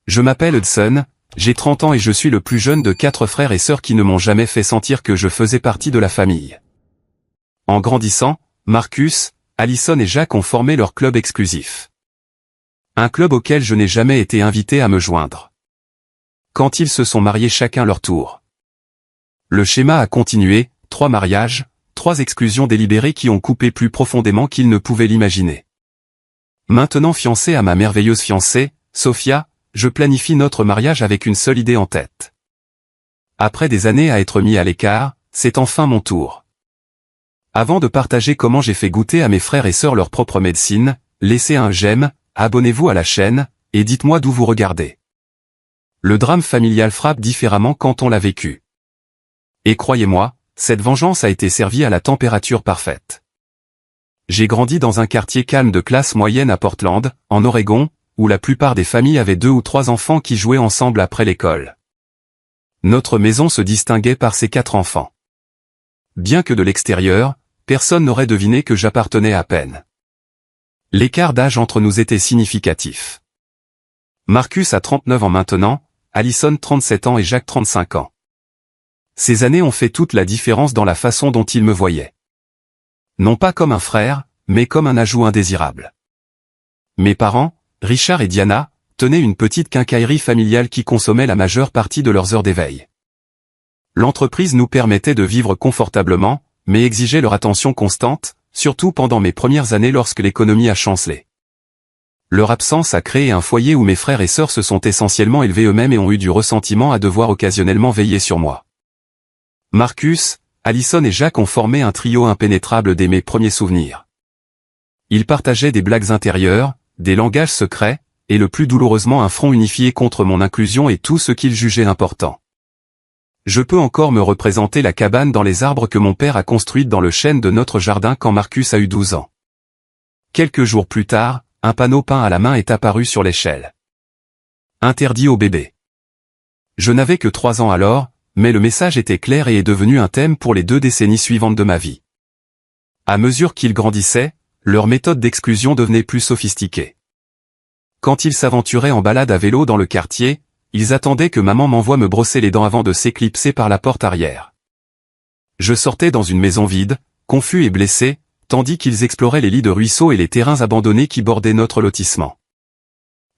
Je m'appelle Hudson, j'ai 30 ans et je suis le plus jeune de 4 frères et sœurs qui ne m'ont jamais fait sentir que je faisais partie de la famille. En grandissant, Marcus, Allison et Jack ont formé leur club exclusif. Un club auquel je n'ai jamais été invité à me joindre. Quand ils se sont mariés chacun leur tour. Le schéma a continué, 3 mariages, 3 exclusions délibérées qui ont coupé plus profondément qu'ils ne pouvaient l'imaginer. Maintenant fiancé à ma merveilleuse fiancée, Sophia, je planifie notre mariage avec une seule idée en tête. Après des années à être mis à l'écart, c'est enfin mon tour. Avant de partager comment j'ai fait goûter à mes frères et sœurs leur propre médecine, laissez un j'aime, abonnez-vous à la chaîne, et dites-moi d'où vous regardez. Le drame familial frappe différemment quand on l'a vécu. Et croyez-moi, cette vengeance a été servie à la température parfaite. J'ai grandi dans un quartier calme de classe moyenne à Portland, en Oregon, où la plupart des familles avaient 2 ou 3 enfants qui jouaient ensemble après l'école. Notre maison se distinguait par ses 4 enfants. Bien que de l'extérieur, personne n'aurait deviné que j'appartenais à peine. L'écart d'âge entre nous était significatif. Marcus a 39 ans maintenant, Allison 37 ans et Jack 35 ans. Ces années ont fait toute la différence dans la façon dont ils me voyaient. Non pas comme un frère, mais comme un ajout indésirable. Mes parents, Richard et Diana, tenaient une petite quincaillerie familiale qui consommait la majeure partie de leurs heures d'éveil. L'entreprise nous permettait de vivre confortablement, mais exigeait leur attention constante, surtout pendant mes premières années lorsque l'économie a chancelé. Leur absence a créé un foyer où mes frères et sœurs se sont essentiellement élevés eux-mêmes et ont eu du ressentiment à devoir occasionnellement veiller sur moi. Marcus, Allison et Jack ont formé un trio impénétrable dès mes premiers souvenirs. Ils partageaient des blagues intérieures, des langages secrets, et le plus douloureusement un front unifié contre mon inclusion et tout ce qu'ils jugeaient important. Je peux encore me représenter la cabane dans les arbres que mon père a construite dans le chêne de notre jardin quand Marcus a eu 12 ans. Quelques jours plus tard, un panneau peint à la main est apparu sur l'échelle. Interdit aux bébés. Je n'avais que 3 ans alors, mais le message était clair et est devenu un thème pour les 2 décennies suivantes de ma vie. À mesure qu'ils grandissaient, leur méthode d'exclusion devenait plus sophistiquée. Quand ils s'aventuraient en balade à vélo dans le quartier, ils attendaient que maman m'envoie me brosser les dents avant de s'éclipser par la porte arrière. Je sortais dans une maison vide, confus et blessé, tandis qu'ils exploraient les lits de ruisseaux et les terrains abandonnés qui bordaient notre lotissement.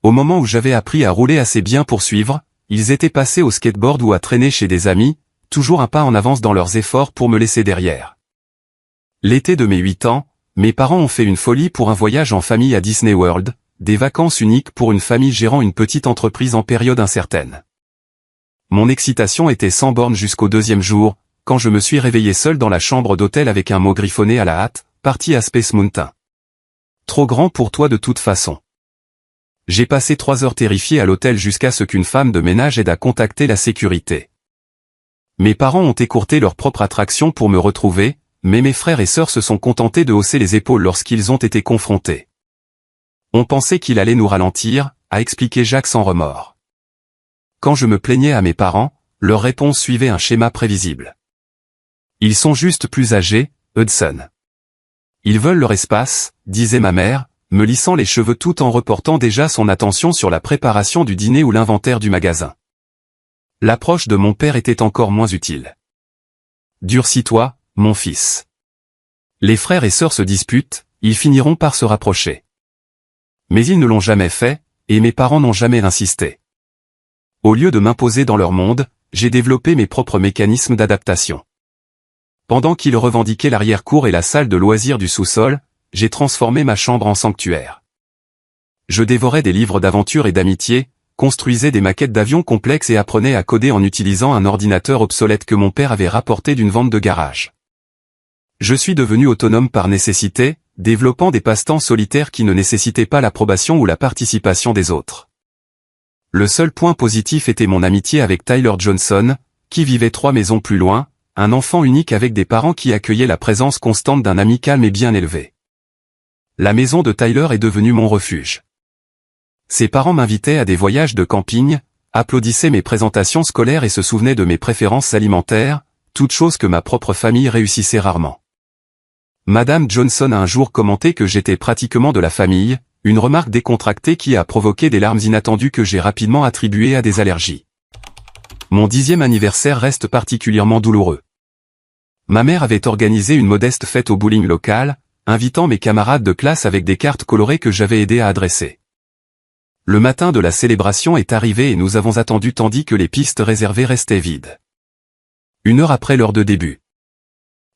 Au moment où j'avais appris à rouler assez bien pour suivre, ils étaient passés au skateboard ou à traîner chez des amis, toujours un pas en avance dans leurs efforts pour me laisser derrière. L'été de mes 8 ans, mes parents ont fait une folie pour un voyage en famille à Disney World, des vacances uniques pour une famille gérant une petite entreprise en période incertaine. Mon excitation était sans borne jusqu'au 2e jour, quand je me suis réveillé seul dans la chambre d'hôtel avec un mot griffonné à la hâte, parti à Space Mountain. Trop grand pour toi de toute façon. J'ai passé 3 heures terrifié à l'hôtel jusqu'à ce qu'une femme de ménage aide à contacter la sécurité. Mes parents ont écourté leur propre attraction pour me retrouver, mais mes frères et sœurs se sont contentés de hausser les épaules lorsqu'ils ont été confrontés. On pensait qu'il allait nous ralentir, a expliqué Jack sans remords. Quand je me plaignais à mes parents, leur réponse suivait un schéma prévisible. Ils sont juste plus âgés, Hudson. Ils veulent leur espace, disait ma mère, me lissant les cheveux tout en reportant déjà son attention sur la préparation du dîner ou l'inventaire du magasin. L'approche de mon père était encore moins utile. Durcis-toi, mon fils. Les frères et sœurs se disputent, ils finiront par se rapprocher. Mais ils ne l'ont jamais fait, et mes parents n'ont jamais insisté. Au lieu de m'imposer dans leur monde, j'ai développé mes propres mécanismes d'adaptation. Pendant qu'ils revendiquaient l'arrière-cour et la salle de loisirs du sous-sol, j'ai transformé ma chambre en sanctuaire. Je dévorais des livres d'aventure et d'amitié, construisais des maquettes d'avions complexes et apprenais à coder en utilisant un ordinateur obsolète que mon père avait rapporté d'une vente de garage. Je suis devenu autonome par nécessité, développant des passe-temps solitaires qui ne nécessitaient pas l'approbation ou la participation des autres. Le seul point positif était mon amitié avec Tyler Johnson, qui vivait 3 maisons plus loin, un enfant unique avec des parents qui accueillaient la présence constante d'un ami calme et bien élevé. La maison de Tyler est devenue mon refuge. Ses parents m'invitaient à des voyages de camping, applaudissaient mes présentations scolaires et se souvenaient de mes préférences alimentaires, toutes choses que ma propre famille réussissait rarement. Madame Johnson a un jour commenté que j'étais pratiquement de la famille, une remarque décontractée qui a provoqué des larmes inattendues que j'ai rapidement attribuées à des allergies. Mon 10e anniversaire reste particulièrement douloureux. Ma mère avait organisé une modeste fête au bowling local, invitant mes camarades de classe avec des cartes colorées que j'avais aidé à adresser. Le matin de la célébration est arrivé et nous avons attendu tandis que les pistes réservées restaient vides. 1 heure après l'heure de début,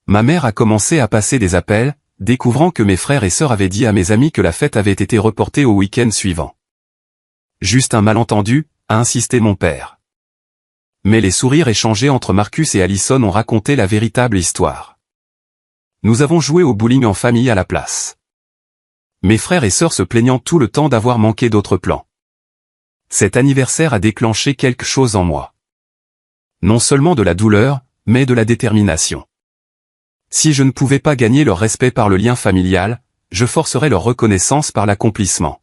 ma mère a commencé à passer des appels, découvrant que mes frères et sœurs avaient dit à mes amis que la fête avait été reportée au week-end suivant. Juste un malentendu, a insisté mon père. Mais les sourires échangés entre Marcus et Allison ont raconté la véritable histoire. Nous avons joué au bowling en famille à la place. Mes frères et sœurs se plaignant tout le temps d'avoir manqué d'autres plans. Cet anniversaire a déclenché quelque chose en moi. Non seulement de la douleur, mais de la détermination. Si je ne pouvais pas gagner leur respect par le lien familial, je forcerais leur reconnaissance par l'accomplissement.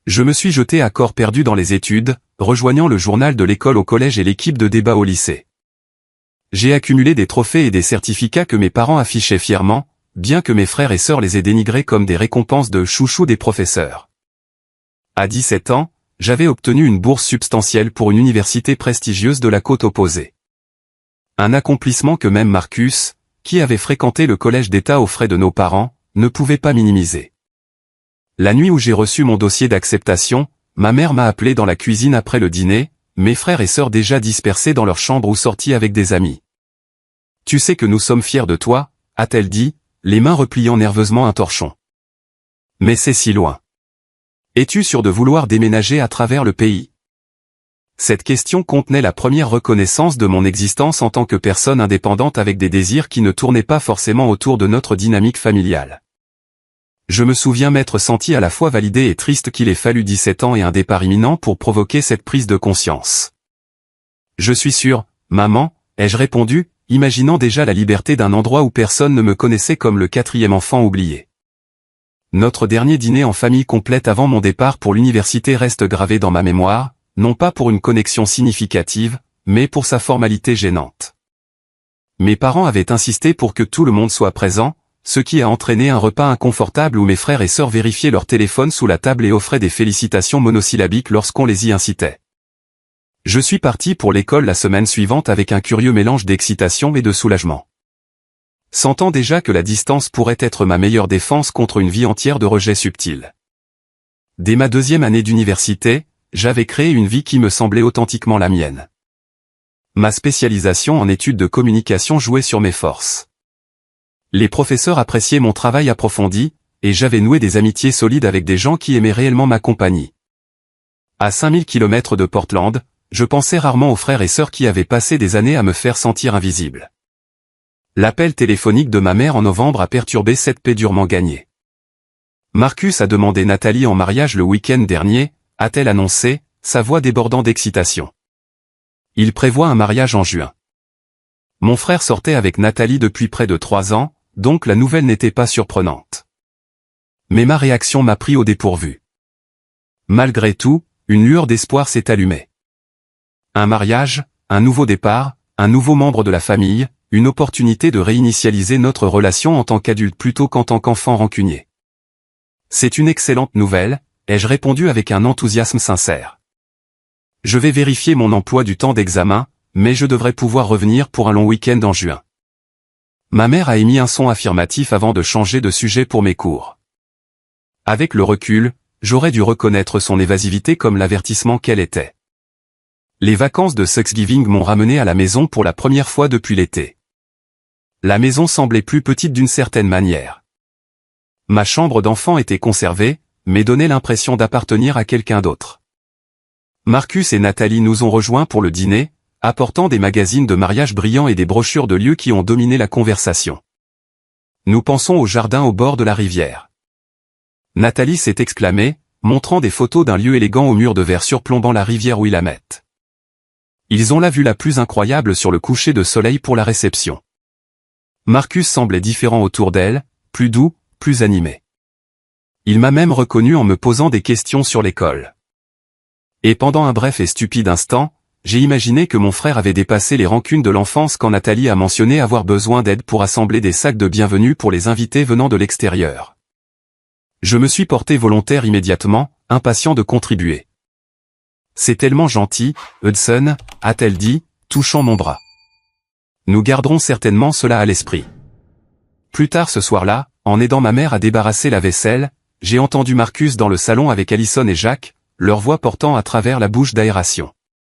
Je me suis jeté à corps perdu dans les études, rejoignant le journal de l'école au collège et l'équipe de débat au lycée. J'ai accumulé des trophées et des certificats que mes parents affichaient fièrement, bien que mes frères et sœurs les aient dénigrés comme des récompenses de chouchou des professeurs. À 17 ans, j'avais obtenu une bourse substantielle pour une université prestigieuse de la côte opposée. Un accomplissement que même Marcus, qui avait fréquenté le collège d'État aux frais de nos parents, ne pouvait pas minimiser. La nuit où j'ai reçu mon dossier d'acceptation, ma mère m'a appelé dans la cuisine après le dîner, mes frères et sœurs déjà dispersés dans leur chambre ou sortis avec des amis. « Tu sais que nous sommes fiers de toi », a-t-elle dit, les mains repliant nerveusement un torchon. « Mais c'est si loin. Es-tu sûr de vouloir déménager à travers le pays ?» Cette question contenait la première reconnaissance de mon existence en tant que personne indépendante avec des désirs qui ne tournaient pas forcément autour de notre dynamique familiale. Je me souviens m'être senti à la fois validé et triste qu'il ait fallu 17 ans et un départ imminent pour provoquer cette prise de conscience. « Je suis sûr, maman », ai-je répondu, imaginant déjà la liberté d'un endroit où personne ne me connaissait comme le 4e enfant oublié. Notre dernier dîner en famille complète avant mon départ pour l'université reste gravé dans ma mémoire, non pas pour une connexion significative, mais pour sa formalité gênante. Mes parents avaient insisté pour que tout le monde soit présent, ce qui a entraîné un repas inconfortable où mes frères et sœurs vérifiaient leur téléphone sous la table et offraient des félicitations monosyllabiques lorsqu'on les y incitait. Je suis parti pour l'école la semaine suivante avec un curieux mélange d'excitation et de soulagement. Sentant déjà que la distance pourrait être ma meilleure défense contre une vie entière de rejet subtil. Dès ma 2e année d'université, j'avais créé une vie qui me semblait authentiquement la mienne. Ma spécialisation en études de communication jouait sur mes forces. Les professeurs appréciaient mon travail approfondi, et j'avais noué des amitiés solides avec des gens qui aimaient réellement ma compagnie. À 5000 km de Portland, je pensais rarement aux frères et sœurs qui avaient passé des années à me faire sentir invisible. L'appel téléphonique de ma mère en novembre a perturbé cette paix durement gagnée. Marcus a demandé Nathalie en mariage le week-end dernier, a-t-elle annoncé, sa voix débordant d'excitation. Il prévoit un mariage en juin. Mon frère sortait avec Nathalie depuis près de 3 ans, donc la nouvelle n'était pas surprenante. Mais ma réaction m'a pris au dépourvu. Malgré tout, une lueur d'espoir s'est allumée. Un mariage, un nouveau départ, un nouveau membre de la famille, une opportunité de réinitialiser notre relation en tant qu'adulte plutôt qu'en tant qu'enfant rancunier. C'est une excellente nouvelle, ai-je répondu avec un enthousiasme sincère. Je vais vérifier mon emploi du temps d'examen, mais je devrais pouvoir revenir pour un long week-end en juin. Ma mère a émis un son affirmatif avant de changer de sujet pour mes cours. Avec le recul, j'aurais dû reconnaître son évasivité comme l'avertissement qu'elle était. Les vacances de Thanksgiving m'ont ramené à la maison pour la première fois depuis l'été. La maison semblait plus petite d'une certaine manière. Ma chambre d'enfant était conservée, mais donnait l'impression d'appartenir à quelqu'un d'autre. Marcus et Nathalie nous ont rejoints pour le dîner, apportant des magazines de mariage brillants et des brochures de lieux qui ont dominé la conversation. Nous pensons au jardin au bord de la rivière. Nathalie s'est exclamée, montrant des photos d'un lieu élégant au mur de verre surplombant la rivière Willamette. Ils ont la vue la plus incroyable sur le coucher de soleil pour la réception. Marcus semblait différent autour d'elle, plus doux, plus animé. Il m'a même reconnu en me posant des questions sur l'école. Et pendant un bref et stupide instant, j'ai imaginé que mon frère avait dépassé les rancunes de l'enfance quand Nathalie a mentionné avoir besoin d'aide pour assembler des sacs de bienvenue pour les invités venant de l'extérieur. Je me suis porté volontaire immédiatement, impatient de contribuer. C'est tellement gentil, Hudson, a-t-elle dit, touchant mon bras. Nous garderons certainement cela à l'esprit. Plus tard ce soir-là, en aidant ma mère à débarrasser la vaisselle, j'ai entendu Marcus dans le salon avec Allison et Jacques, leur voix portant à travers la bouche d'aération.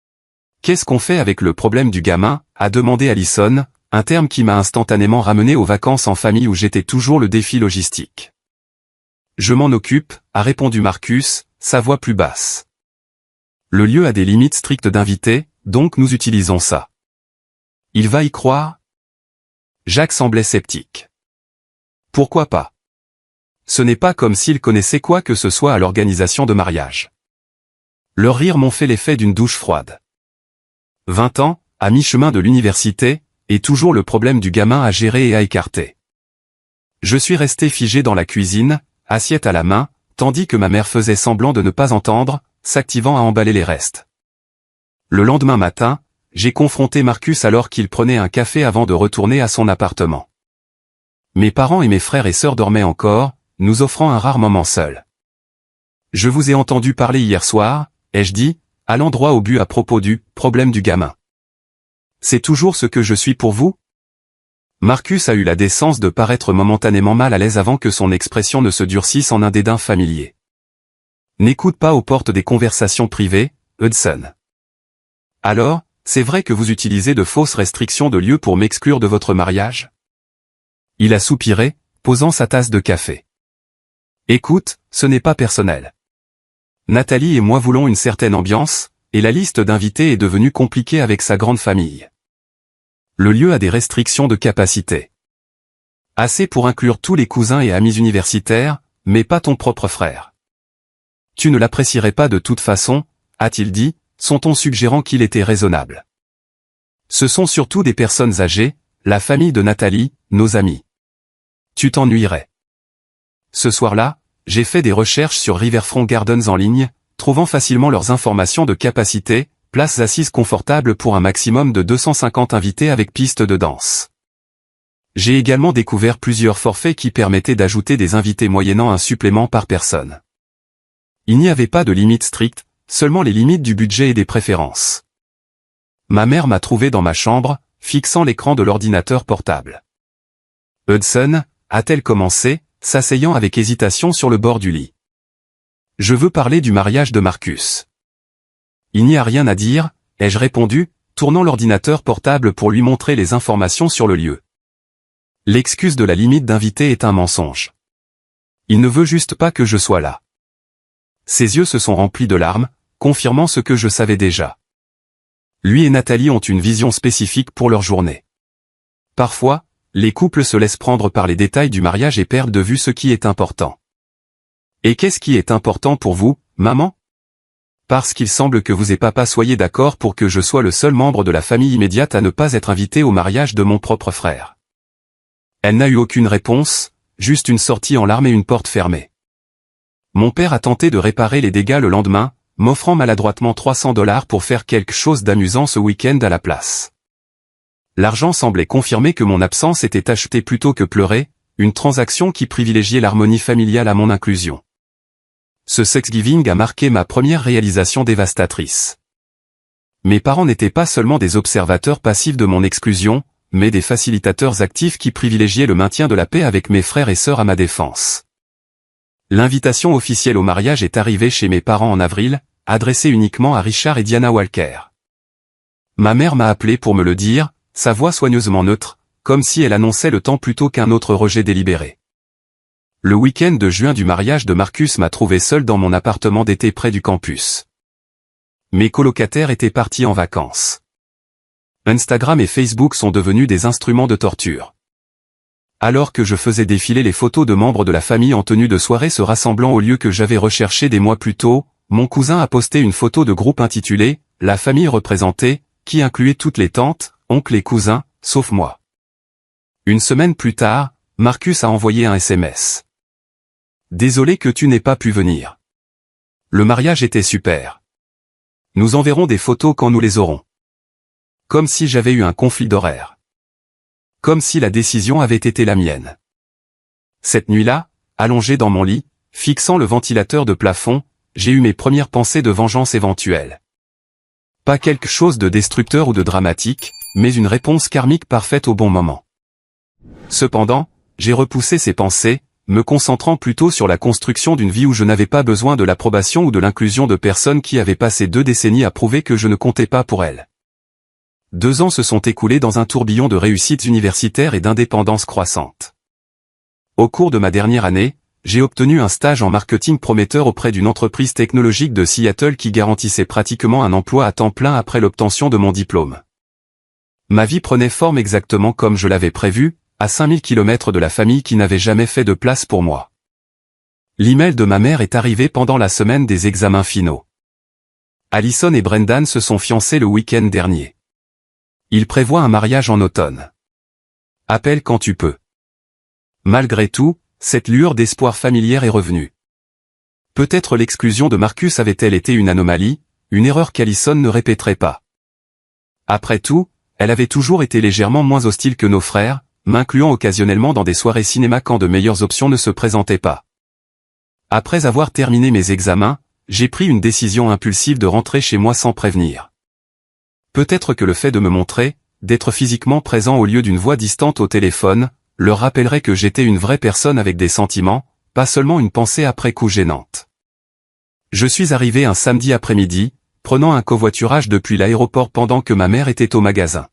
« Qu'est-ce qu'on fait avec le problème du gamin ?» a demandé Allison, un terme qui m'a instantanément ramené aux vacances en famille où j'étais toujours le défi logistique. « Je m'en occupe », a répondu Marcus, sa voix plus basse. « Le lieu a des limites strictes d'invités, donc nous utilisons ça. » Il va y croire ? Jacques semblait sceptique. Pourquoi pas ? Ce n'est pas comme s'il connaissait quoi que ce soit à l'organisation de mariage. Leurs rires m'ont fait l'effet d'une douche froide. 20 ans, à mi-chemin de l'université, et toujours le problème du gamin à gérer et à écarter. Je suis resté figé dans la cuisine, assiette à la main, tandis que ma mère faisait semblant de ne pas entendre, s'activant à emballer les restes. Le lendemain matin, j'ai confronté Marcus alors qu'il prenait un café avant de retourner à son appartement. Mes parents et mes frères et sœurs dormaient encore, nous offrant un rare moment seul. « Je vous ai entendu parler hier soir », ai-je dit, allant droit au but à propos du « problème du gamin ». « C'est toujours ce que je suis pour vous ?» Marcus a eu la décence de paraître momentanément mal à l'aise avant que son expression ne se durcisse en un dédain familier. « N'écoute pas aux portes des conversations privées, Hudson. » Alors, c'est vrai que vous utilisez de fausses restrictions de lieu pour m'exclure de votre mariage ? Il a soupiré, posant sa tasse de café. Écoute, ce n'est pas personnel. Nathalie et moi voulons une certaine ambiance, et la liste d'invités est devenue compliquée avec sa grande famille. Le lieu a des restrictions de capacité. Assez pour inclure tous les cousins et amis universitaires, mais pas ton propre frère. Tu ne l'apprécierais pas de toute façon, a-t-il dit, son ton suggérant qu'il était raisonnable. Ce sont surtout des personnes âgées, la famille de Nathalie, nos amis. Tu t'ennuierais. Ce soir-là, j'ai fait des recherches sur Riverfront Gardens en ligne, trouvant facilement leurs informations de capacité, places assises confortables pour un maximum de 250 invités avec piste de danse. J'ai également découvert plusieurs forfaits qui permettaient d'ajouter des invités moyennant un supplément par personne. Il n'y avait pas de limite stricte, seulement les limites du budget et des préférences. Ma mère m'a trouvé dans ma chambre, fixant l'écran de l'ordinateur portable. Hudson, a-t-elle commencé, s'asseyant avec hésitation sur le bord du lit. Je veux parler du mariage de Marcus. Il n'y a rien à dire, ai-je répondu, tournant l'ordinateur portable pour lui montrer les informations sur le lieu. L'excuse de la limite d'invités est un mensonge. Il ne veut juste pas que je sois là. Ses yeux se sont remplis de larmes, confirmant ce que je savais déjà. Lui et Nathalie ont une vision spécifique pour leur journée. Parfois, les couples se laissent prendre par les détails du mariage et perdent de vue ce qui est important. Et qu'est-ce qui est important pour vous, maman ? Parce qu'il semble que vous et papa soyez d'accord pour que je sois le seul membre de la famille immédiate à ne pas être invité au mariage de mon propre frère. Elle n'a eu aucune réponse, juste une sortie en larmes et une porte fermée. Mon père a tenté de réparer les dégâts le lendemain, m'offrant maladroitement $300 pour faire quelque chose d'amusant ce week-end à la place. L'argent semblait confirmer que mon absence était achetée plutôt que pleurée, une transaction qui privilégiait l'harmonie familiale à mon inclusion. Ce Thanksgiving a marqué ma première réalisation dévastatrice. Mes parents n'étaient pas seulement des observateurs passifs de mon exclusion, mais des facilitateurs actifs qui privilégiaient le maintien de la paix avec mes frères et sœurs à ma défense. L'invitation officielle au mariage est arrivée chez mes parents en avril, adressée uniquement à Richard et Diana Walker. Ma mère m'a appelé pour me le dire, sa voix soigneusement neutre, comme si elle annonçait le temps plutôt qu'un autre rejet délibéré. Le week-end de juin du mariage de Marcus m'a trouvé seul dans mon appartement d'été près du campus. Mes colocataires étaient partis en vacances. Instagram et Facebook sont devenus des instruments de torture. Alors que je faisais défiler les photos de membres de la famille en tenue de soirée se rassemblant au lieu que j'avais recherché des mois plus tôt, mon cousin a posté une photo de groupe intitulée « La famille représentée », qui incluait toutes les tantes, oncles et cousins, sauf moi. Une semaine plus tard, Marcus a envoyé un SMS. Désolé que tu n'aies pas pu venir. Le mariage était super. Nous enverrons des photos quand nous les aurons. Comme si j'avais eu un conflit d'horaire. Comme si la décision avait été la mienne. Cette nuit-là, allongé dans mon lit, fixant le ventilateur de plafond, j'ai eu mes premières pensées de vengeance éventuelle. Pas quelque chose de destructeur ou de dramatique, mais une réponse karmique parfaite au bon moment. Cependant, j'ai repoussé ces pensées, me concentrant plutôt sur la construction d'une vie où je n'avais pas besoin de l'approbation ou de l'inclusion de personnes qui avaient passé 2 décennies à prouver que je ne comptais pas pour elles. 2 ans se sont écoulés dans un tourbillon de réussites universitaires et d'indépendance croissante. Au cours de ma dernière année, j'ai obtenu un stage en marketing prometteur auprès d'une entreprise technologique de Seattle qui garantissait pratiquement un emploi à temps plein après l'obtention de mon diplôme. Ma vie prenait forme exactement comme je l'avais prévu, à 5000 km de la famille qui n'avait jamais fait de place pour moi. L'email de ma mère est arrivé pendant la semaine des examens finaux. Allison et Brendan se sont fiancés le week-end dernier. Ils prévoient un mariage en automne. Appelle quand tu peux. Malgré tout, cette lueur d'espoir familière est revenue. Peut-être l'exclusion de Marcus avait-elle été une anomalie, une erreur qu'Allison ne répéterait pas. Après tout, elle avait toujours été légèrement moins hostile que nos frères, m'incluant occasionnellement dans des soirées cinéma quand de meilleures options ne se présentaient pas. Après avoir terminé mes examens, j'ai pris une décision impulsive de rentrer chez moi sans prévenir. Peut-être que le fait de me montrer, d'être physiquement présent au lieu d'une voix distante au téléphone, leur rappellerait que j'étais une vraie personne avec des sentiments, pas seulement une pensée après coup gênante. Je suis arrivé un samedi après-midi, prenant un covoiturage depuis l'aéroport pendant que ma mère était au magasin.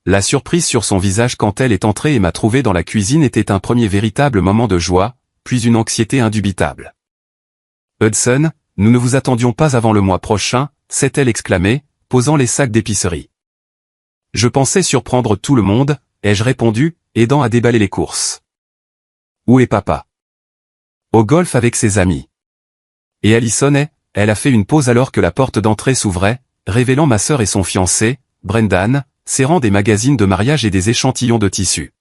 La surprise sur son visage quand elle est entrée et m'a trouvé dans la cuisine était un premier véritable moment de joie, puis une anxiété indubitable. « Hudson, nous ne vous attendions pas avant le mois prochain », s'est-elle exclamée, posant les sacs d'épicerie. Je pensais surprendre tout le monde, ai-je répondu, aidant à déballer les courses. « Où est papa ?»« Au golf avec ses amis. » Et Allison est, elle a fait une pause alors que la porte d'entrée s'ouvrait, révélant ma sœur et son fiancé, Brendan, serrant des magazines de mariage et des échantillons de tissu.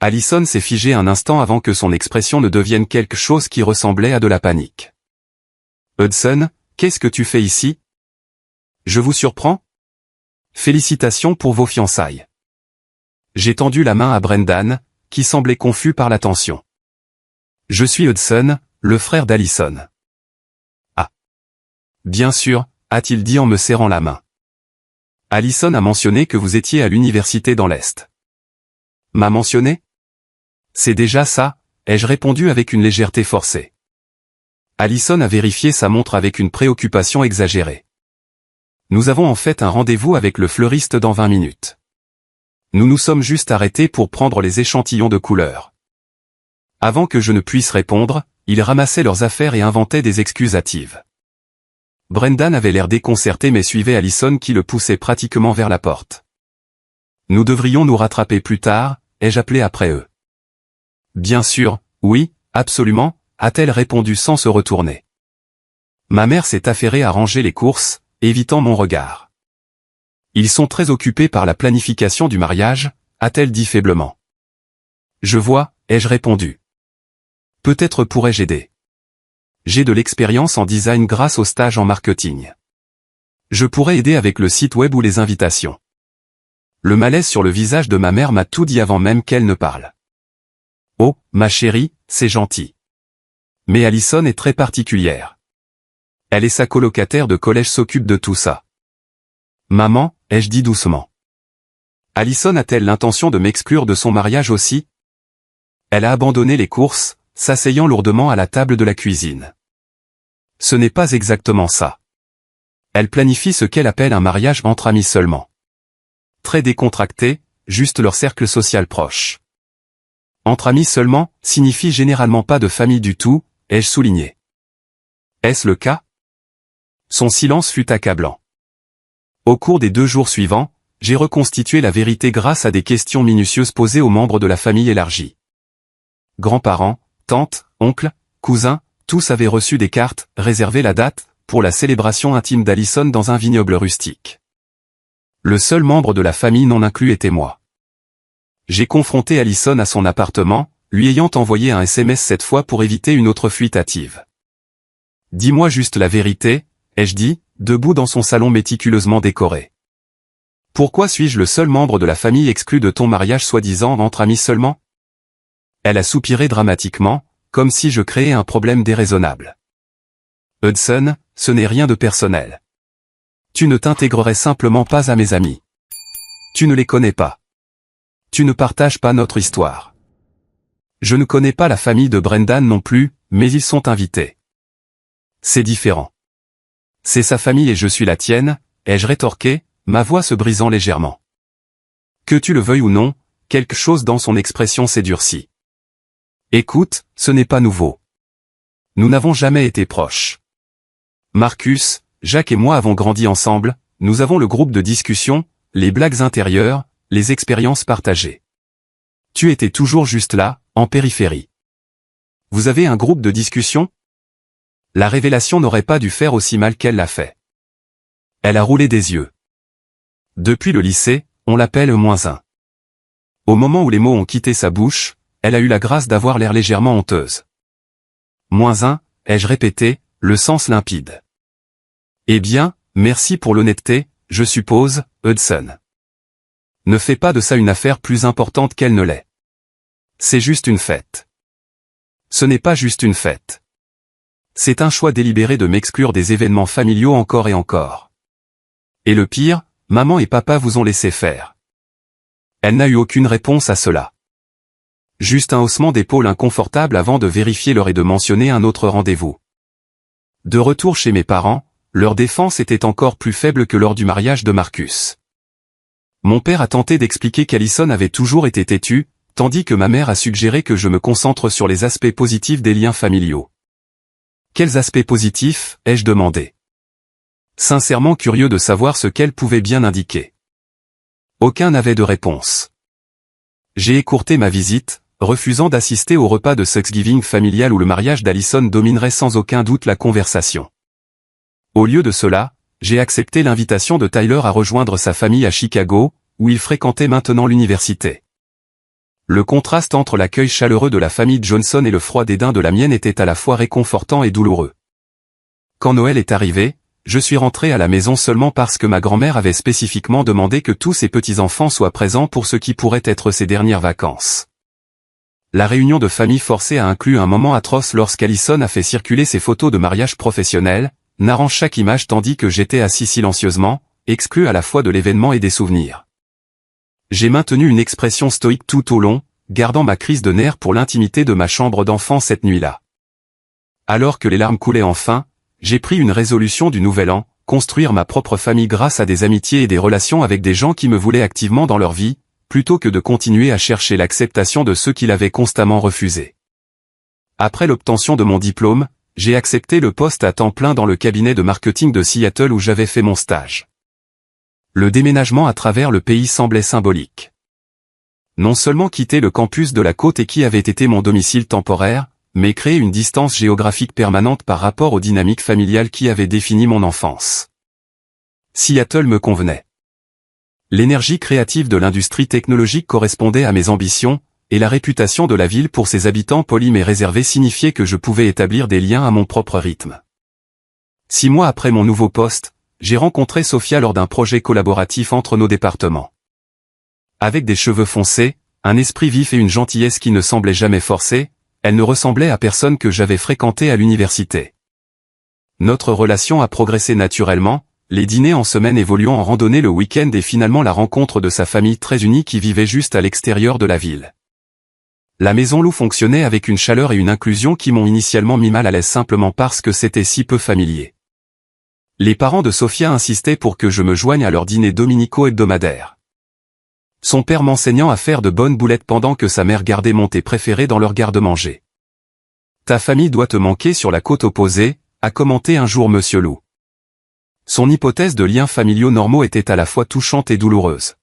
Allison s'est figée un instant avant que son expression ne devienne quelque chose qui ressemblait à de la panique. « Hudson, qu'est-ce que tu fais ici? Je vous surprends? Félicitations pour vos fiançailles. » J'ai tendu la main à Brendan, qui semblait confus par l'attention. « Je suis Hudson, le frère d'Allison. »« Ah. Bien sûr, » a-t-il dit en me serrant la main. « Allison a mentionné que vous étiez à l'université dans l'Est. »« M'a mentionné? C'est déjà ça, » ai-je répondu avec une légèreté forcée. Allison a vérifié sa montre avec une préoccupation exagérée. « Nous avons en fait un rendez-vous avec le fleuriste dans 20 minutes. Nous nous sommes juste arrêtés pour prendre les échantillons de couleurs. » Avant que je ne puisse répondre, ils ramassaient leurs affaires et inventaient des excuses hâtives. Brendan avait l'air déconcerté mais suivait Allison qui le poussait pratiquement vers la porte. « Nous devrions nous rattraper plus tard, » ai-je appelé après eux. « Bien sûr, oui, absolument, » a-t-elle répondu sans se retourner. Ma mère s'est affairée à ranger les courses, évitant mon regard. « Ils sont très occupés par la planification du mariage, » a-t-elle dit faiblement. « Je vois, » ai-je répondu. « Peut-être pourrais-je aider. J'ai de l'expérience en design grâce au stage en marketing. Je pourrais aider avec le site web ou les invitations. » Le malaise sur le visage de ma mère m'a tout dit avant même qu'elle ne parle. « Oh, ma chérie, c'est gentil. Mais Allison est très particulière. Elle et sa colocataire de collège s'occupent de tout ça. »« Maman, » ai-je dit doucement. « Allison a-t-elle l'intention de m'exclure de son mariage aussi ? » Elle a abandonné les courses, s'asseyant lourdement à la table de la cuisine. « Ce n'est pas exactement ça. Elle planifie ce qu'elle appelle un mariage entre amis seulement. Très décontracté, juste leur cercle social proche. Entre amis seulement, signifie généralement pas de famille du tout, ai-je souligné. Est-ce le cas ? Son silence fut accablant. Au cours des 2 jours suivants, j'ai reconstitué la vérité grâce à des questions minutieuses posées aux membres de la famille élargie. Grands-parents, tantes, oncles, cousins, tous avaient reçu des cartes, réservé la date, pour la célébration intime d'Allison dans un vignoble rustique. Le seul membre de la famille non inclus était moi. J'ai confronté Allison à son appartement, lui ayant envoyé un SMS cette fois pour éviter une autre fuite hâtive. « Dis-moi juste la vérité, » ai-je dit, debout dans son salon méticuleusement décoré. « Pourquoi suis-je le seul membre de la famille exclu de ton mariage soi-disant entre amis seulement ?» Elle a soupiré dramatiquement, comme si je créais un problème déraisonnable. Hudson, ce n'est rien de personnel. Tu ne t'intégrerais simplement pas à mes amis. Tu ne les connais pas. Tu ne partages pas notre histoire. Je ne connais pas la famille de Brendan non plus, mais ils sont invités. C'est différent. C'est sa famille et je suis la tienne, ai-je rétorqué, ma voix se brisant légèrement. Que tu le veuilles ou non, quelque chose dans son expression s'est durci. Écoute, ce n'est pas nouveau. Nous n'avons jamais été proches. Marcus, Jacques et moi avons grandi ensemble, nous avons le groupe de discussion, les blagues intérieures, les expériences partagées. Tu étais toujours juste là, en périphérie. Vous avez un groupe de discussion? La révélation n'aurait pas dû faire aussi mal qu'elle l'a fait. Elle a roulé des yeux. Depuis le lycée, on l'appelle -1. Au moment où les mots ont quitté sa bouche, elle a eu la grâce d'avoir l'air légèrement honteuse. -1, ai-je répété, le sens limpide. Eh bien, merci pour l'honnêteté, je suppose, Hudson. Ne fais pas de ça une affaire plus importante qu'elle ne l'est. C'est juste une fête. Ce n'est pas juste une fête. C'est un choix délibéré de m'exclure des événements familiaux encore et encore. Et le pire, maman et papa vous ont laissé faire. Elle n'a eu aucune réponse à cela. Juste un haussement d'épaule inconfortable avant de vérifier l'heure et de mentionner un autre rendez-vous. De retour chez mes parents, leur défense était encore plus faible que lors du mariage de Marcus. Mon père a tenté d'expliquer qu'Alison avait toujours été têtue, tandis que ma mère a suggéré que je me concentre sur les aspects positifs des liens familiaux. Quels aspects positifs, ai-je demandé. Sincèrement curieux de savoir ce qu'elle pouvait bien indiquer. Aucun n'avait de réponse. J'ai écourté ma visite, refusant d'assister au repas de Thanksgiving familial où le mariage d'Alison dominerait sans aucun doute la conversation. Au lieu de cela, j'ai accepté l'invitation de Tyler à rejoindre sa famille à Chicago, où il fréquentait maintenant l'université. Le contraste entre l'accueil chaleureux de la famille Johnson et le froid dédain de la mienne était à la fois réconfortant et douloureux. Quand Noël est arrivé, je suis rentré à la maison seulement parce que ma grand-mère avait spécifiquement demandé que tous ses petits-enfants soient présents pour ce qui pourrait être ses dernières vacances. La réunion de famille forcée a inclus un moment atroce lorsqu'Alison a fait circuler ses photos de mariage professionnel, narrant chaque image tandis que j'étais assis silencieusement, exclu à la fois de l'événement et des souvenirs. J'ai maintenu une expression stoïque tout au long, gardant ma crise de nerfs pour l'intimité de ma chambre d'enfant cette nuit-là. Alors que les larmes coulaient enfin, j'ai pris une résolution du nouvel an, construire ma propre famille grâce à des amitiés et des relations avec des gens qui me voulaient activement dans leur vie, plutôt que de continuer à chercher l'acceptation de ceux qui l'avaient constamment refusé. Après l'obtention de mon diplôme, j'ai accepté le poste à temps plein dans le cabinet de marketing de Seattle où j'avais fait mon stage. Le déménagement à travers le pays semblait symbolique. Non seulement quitter le campus de la côte et qui avait été mon domicile temporaire, mais créer une distance géographique permanente par rapport aux dynamiques familiales qui avaient défini mon enfance. Seattle me convenait. L'énergie créative de l'industrie technologique correspondait à mes ambitions, et la réputation de la ville pour ses habitants polis mais réservés signifiait que je pouvais établir des liens à mon propre rythme. 6 mois après mon nouveau poste, j'ai rencontré Sophia lors d'un projet collaboratif entre nos départements. Avec des cheveux foncés, un esprit vif et une gentillesse qui ne semblaient jamais forcés, elle ne ressemblait à personne que j'avais fréquenté à l'université. Notre relation a progressé naturellement, les dîners en semaine évoluant en randonnée le week-end et finalement la rencontre de sa famille très unie qui vivait juste à l'extérieur de la ville. La maison Lou fonctionnait avec une chaleur et une inclusion qui m'ont initialement mis mal à l'aise simplement parce que c'était si peu familier. Les parents de Sophia insistaient pour que je me joigne à leurs dîners dominicaux hebdomadaires. Son père m'enseignant à faire de bonnes boulettes pendant que sa mère gardait mon thé préféré dans leur garde-manger. « Ta famille doit te manquer sur la côte opposée », a commenté un jour Monsieur Lou. Son hypothèse de liens familiaux normaux était à la fois touchante et douloureuse.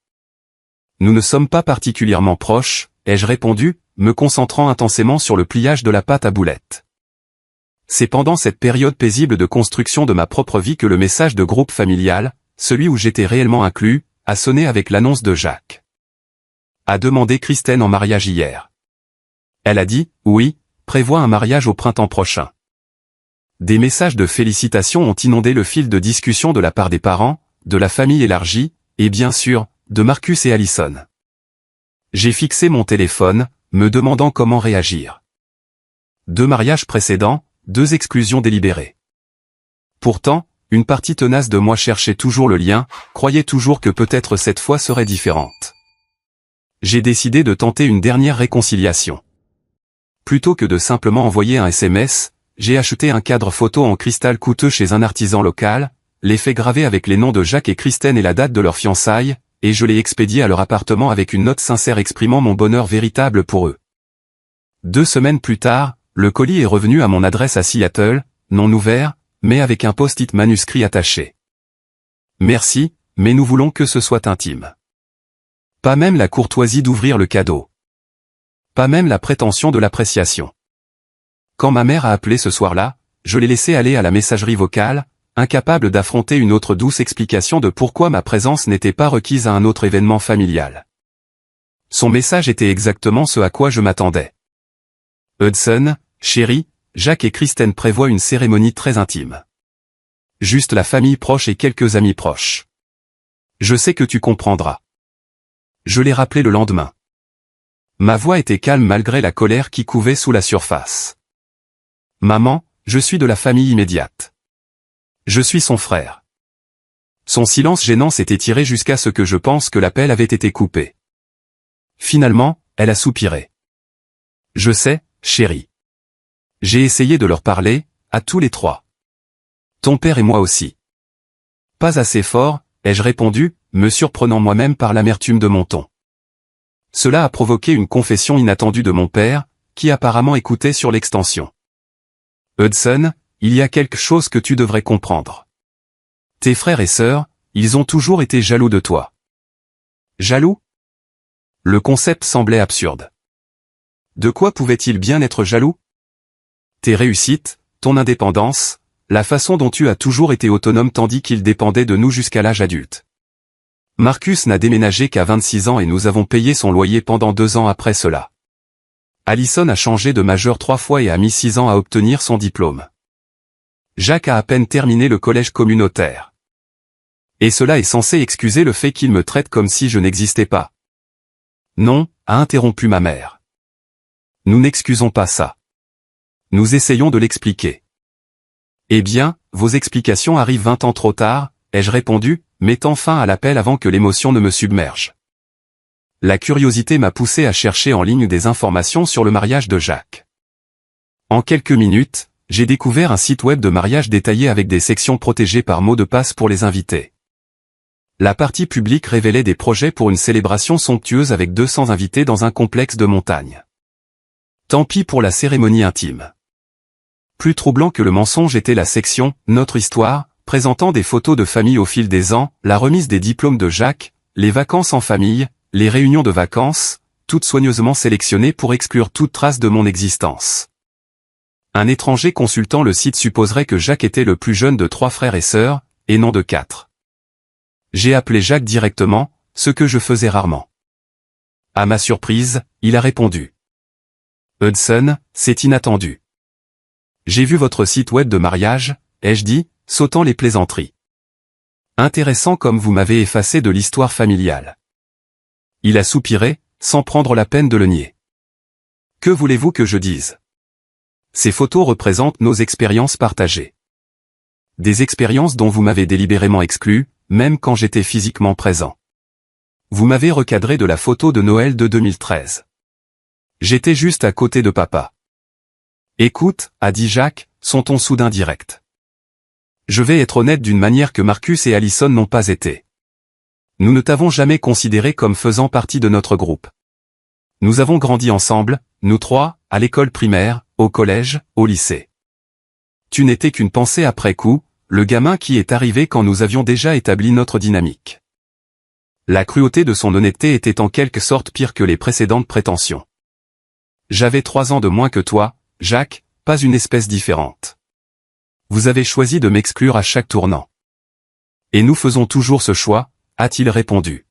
« Nous ne sommes pas particulièrement proches », ai-je répondu, me concentrant intensément sur le pliage de la pâte à boulettes. C'est pendant cette période paisible de construction de ma propre vie que le message de groupe familial, celui où j'étais réellement inclus, a sonné avec l'annonce de Jacques. A demandé Kristen en mariage hier. Elle a dit, oui, prévoit un mariage au printemps prochain. Des messages de félicitations ont inondé le fil de discussion de la part des parents, de la famille élargie, et bien sûr, de Marcus et Alison. J'ai fixé mon téléphone, me demandant comment réagir. 2 mariages précédents, 2 exclusions délibérées. Pourtant, une partie tenace de moi cherchait toujours le lien, croyait toujours que peut-être cette fois serait différente. J'ai décidé de tenter une dernière réconciliation. Plutôt que de simplement envoyer un SMS, j'ai acheté un cadre photo en cristal coûteux chez un artisan local, l'ai fait graver avec les noms de Jacques et Kristen et la date de leur fiançailles, et je l'ai expédié à leur appartement avec une note sincère exprimant mon bonheur véritable pour eux. 2 semaines plus tard, le colis est revenu à mon adresse à Seattle, non ouvert, mais avec un post-it manuscrit attaché. Merci, mais nous voulons que ce soit intime. Pas même la courtoisie d'ouvrir le cadeau. Pas même la prétention de l'appréciation. Quand ma mère a appelé ce soir-là, je l'ai laissé aller à la messagerie vocale, incapable d'affronter une autre douce explication de pourquoi ma présence n'était pas requise à un autre événement familial. Son message était exactement ce à quoi je m'attendais. Hudson, chérie, Jacques et Kristen prévoient une cérémonie très intime. Juste la famille proche et quelques amis proches. Je sais que tu comprendras. Je l'ai rappelé le lendemain. Ma voix était calme malgré la colère qui couvait sous la surface. Maman, je suis de la famille immédiate. Je suis son frère. Son silence gênant s'est étiré jusqu'à ce que je pense que l'appel avait été coupé. Finalement, elle a soupiré. Je sais, chérie. J'ai essayé de leur parler, à tous les 3. Ton père et moi aussi. Pas assez fort, ai-je répondu, me surprenant moi-même par l'amertume de mon ton. Cela a provoqué une confession inattendue de mon père, qui apparemment écoutait sur l'extension. Hudson, il y a quelque chose que tu devrais comprendre. Tes frères et sœurs, ils ont toujours été jaloux de toi. Jaloux? Le concept semblait absurde. De quoi pouvait-il bien être jaloux? Tes réussites, ton indépendance, la façon dont tu as toujours été autonome tandis qu'il dépendait de nous jusqu'à l'âge adulte. Marcus n'a déménagé qu'à 26 ans et nous avons payé son loyer pendant 2 ans après cela. Allison a changé de majeur 3 fois et a mis 6 ans à obtenir son diplôme. Jacques a à peine terminé le collège communautaire. Et cela est censé excuser le fait qu'il me traite comme si je n'existais pas. Non, a interrompu ma mère. Nous n'excusons pas ça. Nous essayons de l'expliquer. Eh bien, vos explications arrivent 20 ans trop tard, ai-je répondu, mettant fin à l'appel avant que l'émotion ne me submerge. La curiosité m'a poussé à chercher en ligne des informations sur le mariage de Jacques. En quelques minutes, j'ai découvert un site web de mariage détaillé avec des sections protégées par mots de passe pour les invités. La partie publique révélait des projets pour une célébration somptueuse avec 200 invités dans un complexe de montagne. Tant pis pour la cérémonie intime. Plus troublant que le mensonge était la section « Notre histoire », présentant des photos de famille au fil des ans, la remise des diplômes de Jacques, les vacances en famille, les réunions de vacances, toutes soigneusement sélectionnées pour exclure toute trace de mon existence. Un étranger consultant le site supposerait que Jacques était le plus jeune de 3 frères et sœurs, et non de 4. J'ai appelé Jacques directement, ce que je faisais rarement. À ma surprise, il a répondu. Hudson, c'est inattendu. J'ai vu votre site web de mariage, ai-je dit, sautant les plaisanteries. Intéressant comme vous m'avez effacé de l'histoire familiale. Il a soupiré, sans prendre la peine de le nier. Que voulez-vous que je dise? Ces photos représentent nos expériences partagées. Des expériences dont vous m'avez délibérément exclu, même quand j'étais physiquement présent. Vous m'avez recadré de la photo de Noël de 2013. J'étais juste à côté de papa. Écoute, a dit Jacques, son ton soudain direct. Je vais être honnête d'une manière que Marcus et Allison n'ont pas été. Nous ne t'avons jamais considéré comme faisant partie de notre groupe. Nous avons grandi ensemble, nous 3, à l'école primaire, au collège, au lycée. Tu n'étais qu'une pensée après coup, le gamin qui est arrivé quand nous avions déjà établi notre dynamique. La cruauté de son honnêteté était en quelque sorte pire que les précédentes prétentions. J'avais 3 ans de moins que toi, Jacques, pas une espèce différente. Vous avez choisi de m'exclure à chaque tournant. Et nous faisons toujours ce choix, a-t-il répondu.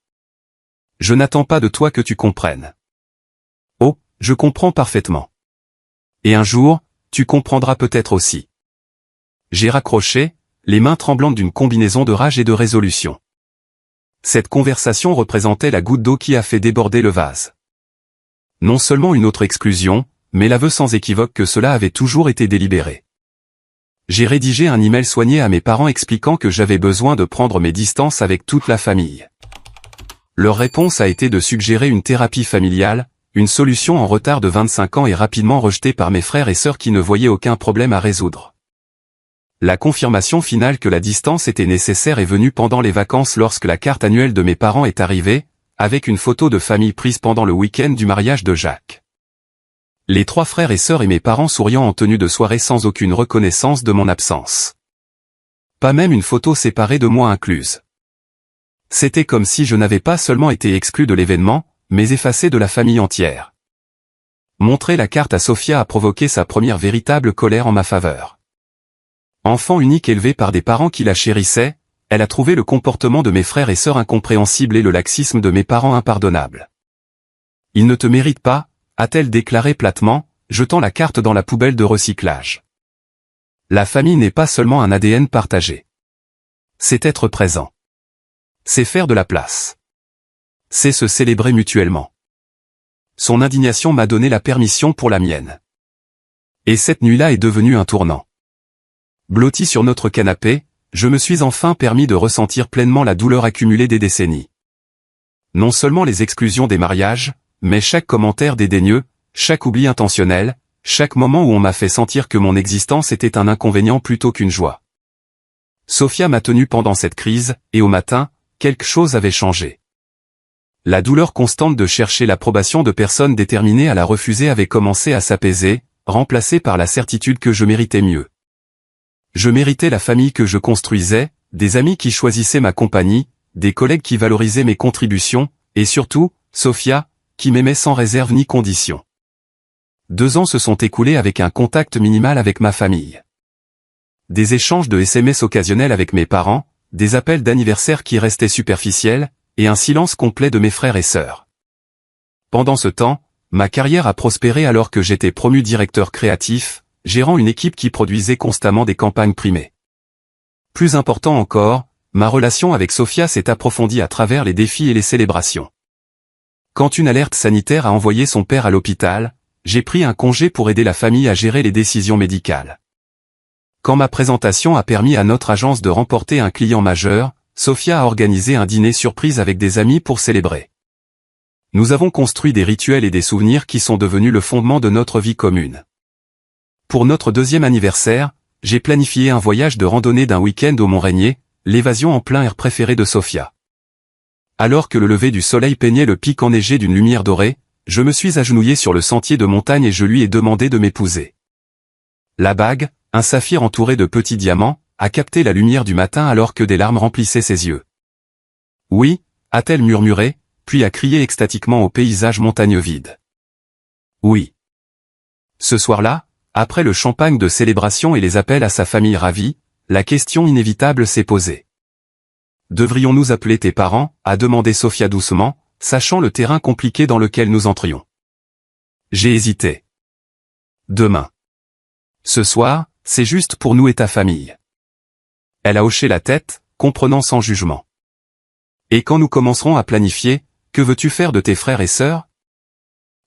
Je n'attends pas de toi que tu comprennes. Oh, je comprends parfaitement. Et un jour, tu comprendras peut-être aussi. J'ai raccroché, les mains tremblantes d'une combinaison de rage et de résolution. Cette conversation représentait la goutte d'eau qui a fait déborder le vase. Non seulement une autre exclusion, mais l'aveu sans équivoque que cela avait toujours été délibéré. J'ai rédigé un email soigné à mes parents expliquant que j'avais besoin de prendre mes distances avec toute la famille. Leur réponse a été de suggérer une thérapie familiale, une solution en retard de 25 ans et rapidement rejetée par mes frères et sœurs qui ne voyaient aucun problème à résoudre. La confirmation finale que la distance était nécessaire est venue pendant les vacances lorsque la carte annuelle de mes parents est arrivée, avec une photo de famille prise pendant le week-end du mariage de Jacques. Les 3 frères et sœurs et mes parents souriant en tenue de soirée sans aucune reconnaissance de mon absence. Pas même une photo séparée de moi incluse. C'était comme si je n'avais pas seulement été exclu de l'événement, mais effacé de la famille entière. Montrer la carte à Sophia a provoqué sa première véritable colère en ma faveur. Enfant unique élevé par des parents qui la chérissaient, elle a trouvé le comportement de mes frères et sœurs incompréhensible et le laxisme de mes parents impardonnable. Ils ne te méritent pas, a-t-elle déclaré platement, jetant la carte dans la poubelle de recyclage. La famille n'est pas seulement un ADN partagé. C'est être présent. C'est faire de la place. C'est se célébrer mutuellement. Son indignation m'a donné la permission pour la mienne. Et cette nuit-là est devenue un tournant. Blotti sur notre canapé, je me suis enfin permis de ressentir pleinement la douleur accumulée des décennies. Non seulement les exclusions des mariages, mais chaque commentaire dédaigneux, chaque oubli intentionnel, chaque moment où on m'a fait sentir que mon existence était un inconvénient plutôt qu'une joie. Sophia m'a tenu pendant cette crise, et au matin, quelque chose avait changé. La douleur constante de chercher l'approbation de personnes déterminées à la refuser avait commencé à s'apaiser, remplacée par la certitude que je méritais mieux. Je méritais la famille que je construisais, des amis qui choisissaient ma compagnie, des collègues qui valorisaient mes contributions, et surtout, Sophia, qui m'aimait sans réserve ni condition. 2 ans se sont écoulés avec un contact minimal avec ma famille. Des échanges de SMS occasionnels avec mes parents, des appels d'anniversaire qui restaient superficiels, et un silence complet de mes frères et sœurs. Pendant ce temps, ma carrière a prospéré alors que j'étais promu directeur créatif, gérant une équipe qui produisait constamment des campagnes primées. Plus important encore, ma relation avec Sophia s'est approfondie à travers les défis et les célébrations. Quand une alerte sanitaire a envoyé son père à l'hôpital, j'ai pris un congé pour aider la famille à gérer les décisions médicales. Quand ma présentation a permis à notre agence de remporter un client majeur, Sophia a organisé un dîner surprise avec des amis pour célébrer. Nous avons construit des rituels et des souvenirs qui sont devenus le fondement de notre vie commune. Pour notre 2e anniversaire, j'ai planifié un voyage de randonnée d'1 week-end au Mont-Rainier, l'évasion en plein air préférée de Sophia. Alors que le lever du soleil peignait le pic enneigé d'une lumière dorée, je me suis agenouillé sur le sentier de montagne et je lui ai demandé de m'épouser. La bague, un saphir entouré de petits diamants, a capté la lumière du matin alors que des larmes remplissaient ses yeux. Oui, a-t-elle murmuré, puis a crié extatiquement au paysage montagneux vide. Oui. Ce soir-là, après le champagne de célébration et les appels à sa famille ravie, la question inévitable s'est posée. Devrions-nous appeler tes parents, a demandé Sophia doucement, sachant le terrain compliqué dans lequel nous entrions. J'ai hésité. Demain. Ce soir, c'est juste pour nous et ta famille. Elle a hoché la tête, comprenant sans jugement. Et quand nous commencerons à planifier, que veux-tu faire de tes frères et sœurs?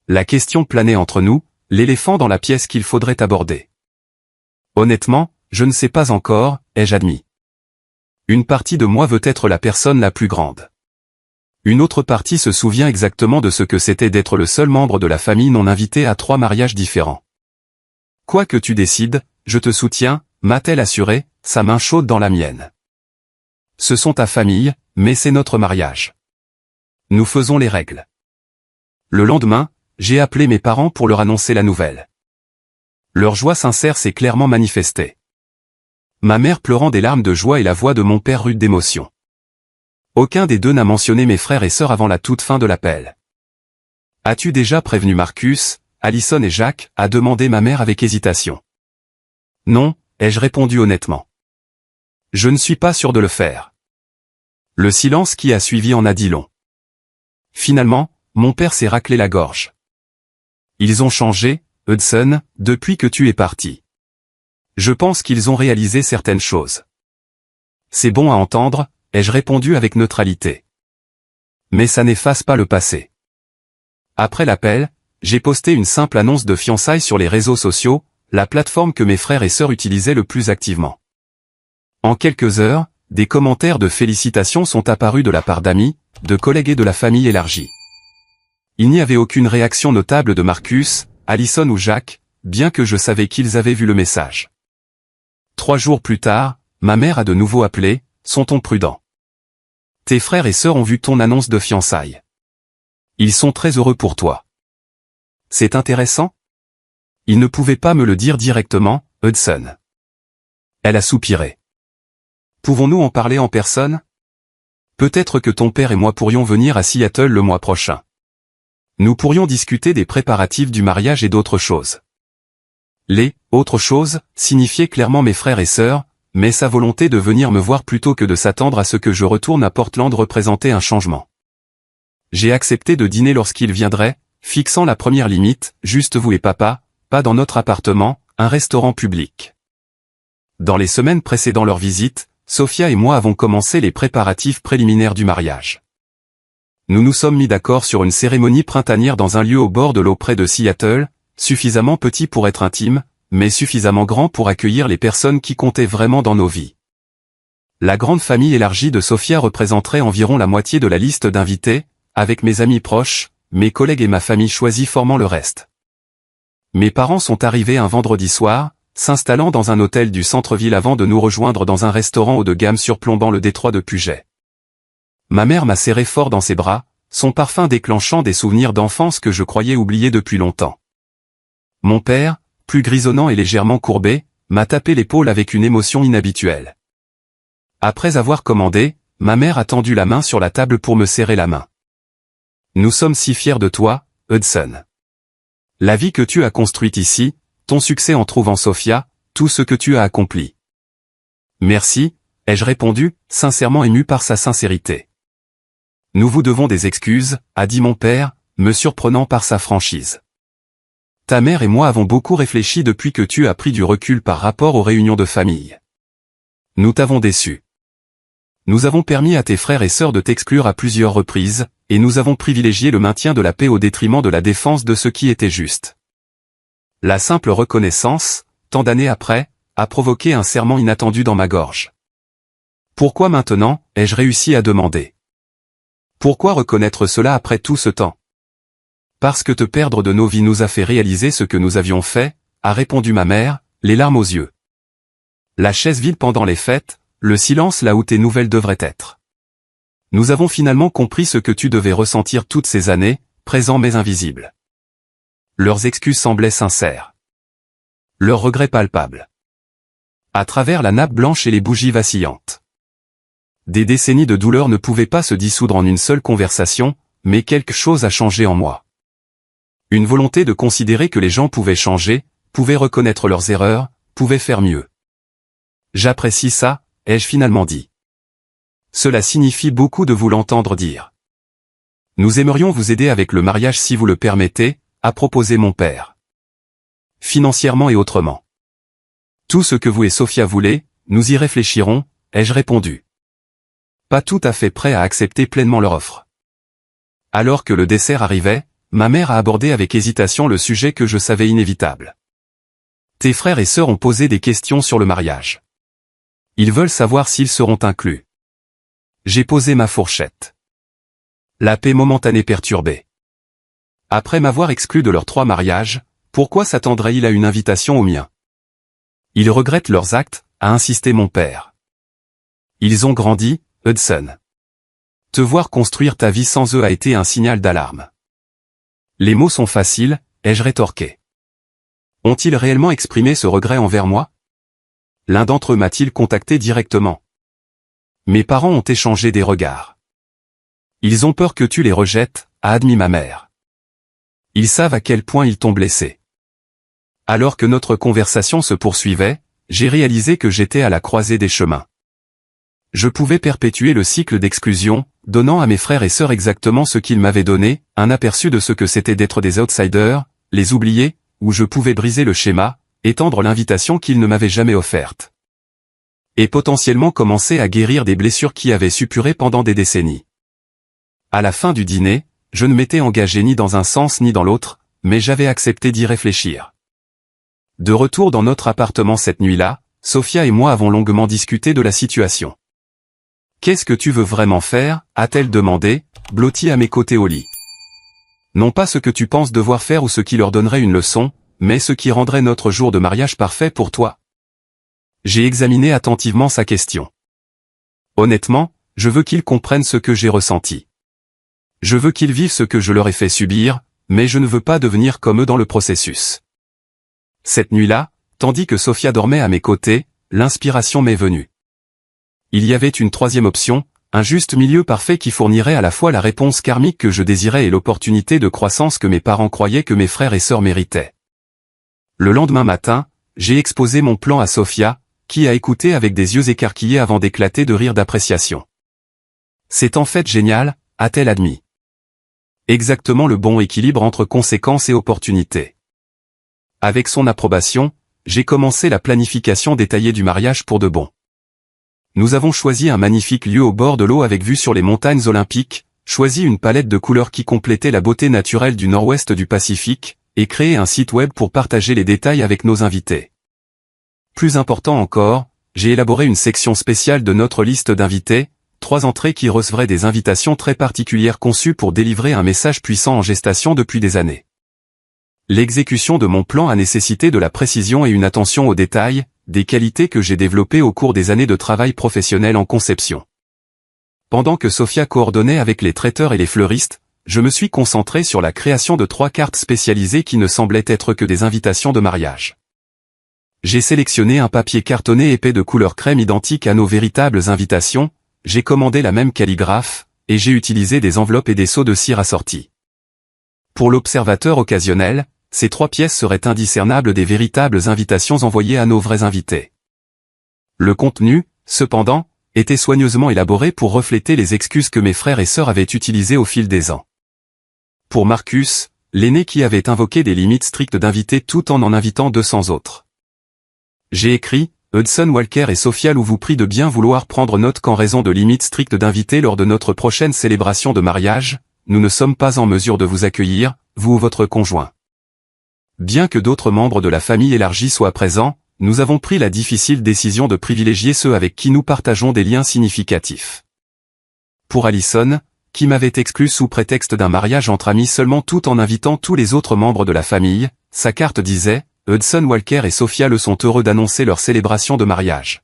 La question planait entre nous, l'éléphant dans la pièce qu'il faudrait aborder. Honnêtement, je ne sais pas encore, ai-je admis. Une partie de moi veut être la personne la plus grande. Une autre partie se souvient exactement de ce que c'était d'être le seul membre de la famille non invité à 3 mariages différents. Quoi que tu décides, je te soutiens, m'a-t-elle assuré, sa main chaude dans la mienne. Ce sont ta famille, mais c'est notre mariage. Nous faisons les règles. Le lendemain, j'ai appelé mes parents pour leur annoncer la nouvelle. Leur joie sincère s'est clairement manifestée. Ma mère pleurant des larmes de joie et la voix de mon père rude d'émotion. Aucun des deux n'a mentionné mes frères et sœurs avant la toute fin de l'appel. As-tu déjà prévenu Marcus, Alison et Jacques, a demandé ma mère avec hésitation. Non, ai-je répondu honnêtement. Je ne suis pas sûr de le faire. Le silence qui a suivi en a dit long. Finalement, mon père s'est raclé la gorge. Ils ont changé, Hudson, depuis que tu es parti. Je pense qu'ils ont réalisé certaines choses. C'est bon à entendre, ai-je répondu avec neutralité. Mais ça n'efface pas le passé. Après l'appel, j'ai posté une simple annonce de fiançailles sur les réseaux sociaux, la plateforme que mes frères et sœurs utilisaient le plus activement. En quelques heures, des commentaires de félicitations sont apparus de la part d'amis, de collègues et de la famille élargie. Il n'y avait aucune réaction notable de Marcus, Allison ou Jacques, bien que je savais qu'ils avaient vu le message. 3 jours plus tard, ma mère a de nouveau appelé, « Sont-on prudent? Tes frères et sœurs ont vu ton annonce de fiançailles. Ils sont très heureux pour toi. C'est intéressant? » Ils ne pouvaient pas me le dire directement, Hudson. Elle a soupiré. Pouvons-nous en parler en personne? Peut-être que ton père et moi pourrions venir à Seattle le mois prochain. Nous pourrions discuter des préparatifs du mariage et d'autres choses. Les « autres choses » signifiaient clairement mes frères et sœurs, mais sa volonté de venir me voir plutôt que de s'attendre à ce que je retourne à Portland représentait un changement. J'ai accepté de dîner lorsqu'il viendrait, fixant la première limite, juste vous et papa, pas dans notre appartement, un restaurant public. Dans les semaines précédant leur visite, Sophia et moi avons commencé les préparatifs préliminaires du mariage. Nous nous sommes mis d'accord sur une cérémonie printanière dans un lieu au bord de l'eau près de Seattle, suffisamment petit pour être intime, mais suffisamment grand pour accueillir les personnes qui comptaient vraiment dans nos vies. La grande famille élargie de Sophia représenterait environ la moitié de la liste d'invités, avec mes amis proches, mes collègues et ma famille choisie formant le reste. Mes parents sont arrivés un vendredi soir, s'installant dans un hôtel du centre-ville avant de nous rejoindre dans un restaurant haut de gamme surplombant le détroit de Puget. Ma mère m'a serré fort dans ses bras, son parfum déclenchant des souvenirs d'enfance que je croyais oubliés depuis longtemps. Mon père, plus grisonnant et légèrement courbé, m'a tapé l'épaule avec une émotion inhabituelle. Après avoir commandé, ma mère a tendu la main sur la table pour me serrer la main. Nous sommes si fiers de toi, Hudson. La vie que tu as construite ici, ton succès en trouvant Sophia, tout ce que tu as accompli. Merci, ai-je répondu, sincèrement ému par sa sincérité. Nous vous devons des excuses, a dit mon père, me surprenant par sa franchise. Ta mère et moi avons beaucoup réfléchi depuis que tu as pris du recul par rapport aux réunions de famille. Nous t'avons déçu. Nous avons permis à tes frères et sœurs de t'exclure à plusieurs reprises, et nous avons privilégié le maintien de la paix au détriment de la défense de ce qui était juste. La simple reconnaissance, tant d'années après, a provoqué un serrement inattendu dans ma gorge. Pourquoi maintenant, ai-je réussi à demander? Pourquoi reconnaître cela après tout ce temps? Parce que te perdre de nos vies nous a fait réaliser ce que nous avions fait, a répondu ma mère, les larmes aux yeux. La chaise vide pendant les fêtes, le silence là où tes nouvelles devraient être. Nous avons finalement compris ce que tu devais ressentir toutes ces années, présent mais invisible. Leurs excuses semblaient sincères. Leurs regrets palpables. À travers la nappe blanche et les bougies vacillantes. Des décennies de douleur ne pouvaient pas se dissoudre en une seule conversation, mais quelque chose a changé en moi. Une volonté de considérer que les gens pouvaient changer, pouvaient reconnaître leurs erreurs, pouvaient faire mieux. J'apprécie ça, ai-je finalement dit. Cela signifie beaucoup de vous l'entendre dire. Nous aimerions vous aider avec le mariage si vous le permettez, a proposé mon père. Financièrement et autrement. Tout ce que vous et Sophia voulez, nous y réfléchirons, ai-je répondu. Pas tout à fait prêt à accepter pleinement leur offre. Alors que le dessert arrivait, ma mère a abordé avec hésitation le sujet que je savais inévitable. Tes frères et sœurs ont posé des questions sur le mariage. Ils veulent savoir s'ils seront inclus. J'ai posé ma fourchette. La paix momentanée perturbée. Après m'avoir exclu de leurs 3 mariages, pourquoi s'attendraient-ils à une invitation au mien? Ils regrettent leurs actes, a insisté mon père. Ils ont grandi, Hudson. Te voir construire ta vie sans eux a été un signal d'alarme. Les mots sont faciles, ai-je rétorqué. Ont-ils réellement exprimé ce regret envers moi? L'un d'entre eux m'a-t-il contacté directement? Mes parents ont échangé des regards. Ils ont peur que tu les rejettes, a admis ma mère. Ils savent à quel point ils t'ont blessé. Alors que notre conversation se poursuivait, j'ai réalisé que j'étais à la croisée des chemins. Je pouvais perpétuer le cycle d'exclusion, donnant à mes frères et sœurs exactement ce qu'ils m'avaient donné, un aperçu de ce que c'était d'être des outsiders, les oublier, ou je pouvais briser le schéma, étendre l'invitation qu'ils ne m'avaient jamais offerte. Et potentiellement commencer à guérir des blessures qui avaient suppuré pendant des décennies. À la fin du dîner, je ne m'étais engagé ni dans un sens ni dans l'autre, mais j'avais accepté d'y réfléchir. De retour dans notre appartement cette nuit-là, Sophia et moi avons longuement discuté de la situation. « Qu'est-ce que tu veux vraiment faire ?» a-t-elle demandé, blottie à mes côtés au lit. Non pas ce que tu penses devoir faire ou ce qui leur donnerait une leçon, mais ce qui rendrait notre jour de mariage parfait pour toi. J'ai examiné attentivement sa question. Honnêtement, je veux qu'ils comprennent ce que j'ai ressenti. Je veux qu'ils vivent ce que je leur ai fait subir, mais je ne veux pas devenir comme eux dans le processus. Cette nuit-là, tandis que Sophia dormait à mes côtés, l'inspiration m'est venue. Il y avait une troisième option, un juste milieu parfait qui fournirait à la fois la réponse karmique que je désirais et l'opportunité de croissance que mes parents croyaient que mes frères et sœurs méritaient. Le lendemain matin, j'ai exposé mon plan à Sophia, qui a écouté avec des yeux écarquillés avant d'éclater de rire d'appréciation. « C'est en fait génial », a-t-elle admis. Exactement le bon équilibre entre conséquences et opportunités. Avec son approbation, j'ai commencé la planification détaillée du mariage pour de bon. Nous avons choisi un magnifique lieu au bord de l'eau avec vue sur les montagnes olympiques, choisi une palette de couleurs qui complétait la beauté naturelle du nord-ouest du Pacifique, et créé un site web pour partager les détails avec nos invités. Plus important encore, j'ai élaboré une section spéciale de notre liste d'invités, 3 entrées qui recevraient des invitations très particulières conçues pour délivrer un message puissant en gestation depuis des années. L'exécution de mon plan a nécessité de la précision et une attention aux détails, des qualités que j'ai développées au cours des années de travail professionnel en conception. Pendant que Sophia coordonnait avec les traiteurs et les fleuristes, je me suis concentré sur la création de 3 cartes spécialisées qui ne semblaient être que des invitations de mariage. J'ai sélectionné un papier cartonné épais de couleur crème identique à nos véritables invitations, j'ai commandé la même calligraphe, et j'ai utilisé des enveloppes et des seaux de cire assortis. Pour l'observateur occasionnel, ces 3 pièces seraient indiscernables des véritables invitations envoyées à nos vrais invités. Le contenu, cependant, était soigneusement élaboré pour refléter les excuses que mes frères et sœurs avaient utilisées au fil des ans. Pour Marcus, l'aîné qui avait invoqué des limites strictes d'invités tout en invitant 200 autres. J'ai écrit, Hudson Walker et Sophia vous prie de bien vouloir prendre note qu'en raison de limites strictes d'invités lors de notre prochaine célébration de mariage, nous ne sommes pas en mesure de vous accueillir, vous ou votre conjoint. Bien que d'autres membres de la famille élargie soient présents, nous avons pris la difficile décision de privilégier ceux avec qui nous partageons des liens significatifs. Pour Allison, qui m'avait exclu sous prétexte d'un mariage entre amis seulement tout en invitant tous les autres membres de la famille, sa carte disait « Hudson Walker et Sophia le sont heureux d'annoncer leur célébration de mariage ».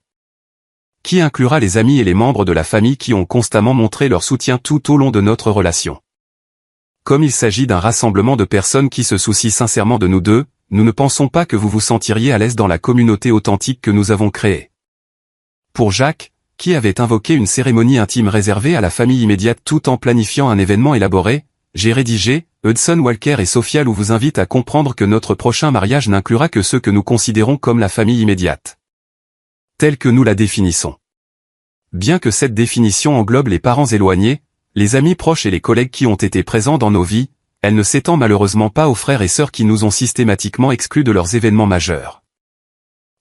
Qui inclura les amis et les membres de la famille qui ont constamment montré leur soutien tout au long de notre relation. Comme il s'agit d'un rassemblement de personnes qui se soucient sincèrement de nous deux, nous ne pensons pas que vous vous sentiriez à l'aise dans la communauté authentique que nous avons créée. Pour Jacques, qui avait invoqué une cérémonie intime réservée à la famille immédiate tout en planifiant un événement élaboré, j'ai rédigé « Hudson Walker et Sophia vous invitent à comprendre que notre prochain mariage n'inclura que ceux que nous considérons comme la famille immédiate. Telle que nous la définissons. Bien que cette définition englobe les parents éloignés, les amis proches et les collègues qui ont été présents dans nos vies, elle ne s'étend malheureusement pas aux frères et sœurs qui nous ont systématiquement exclus de leurs événements majeurs.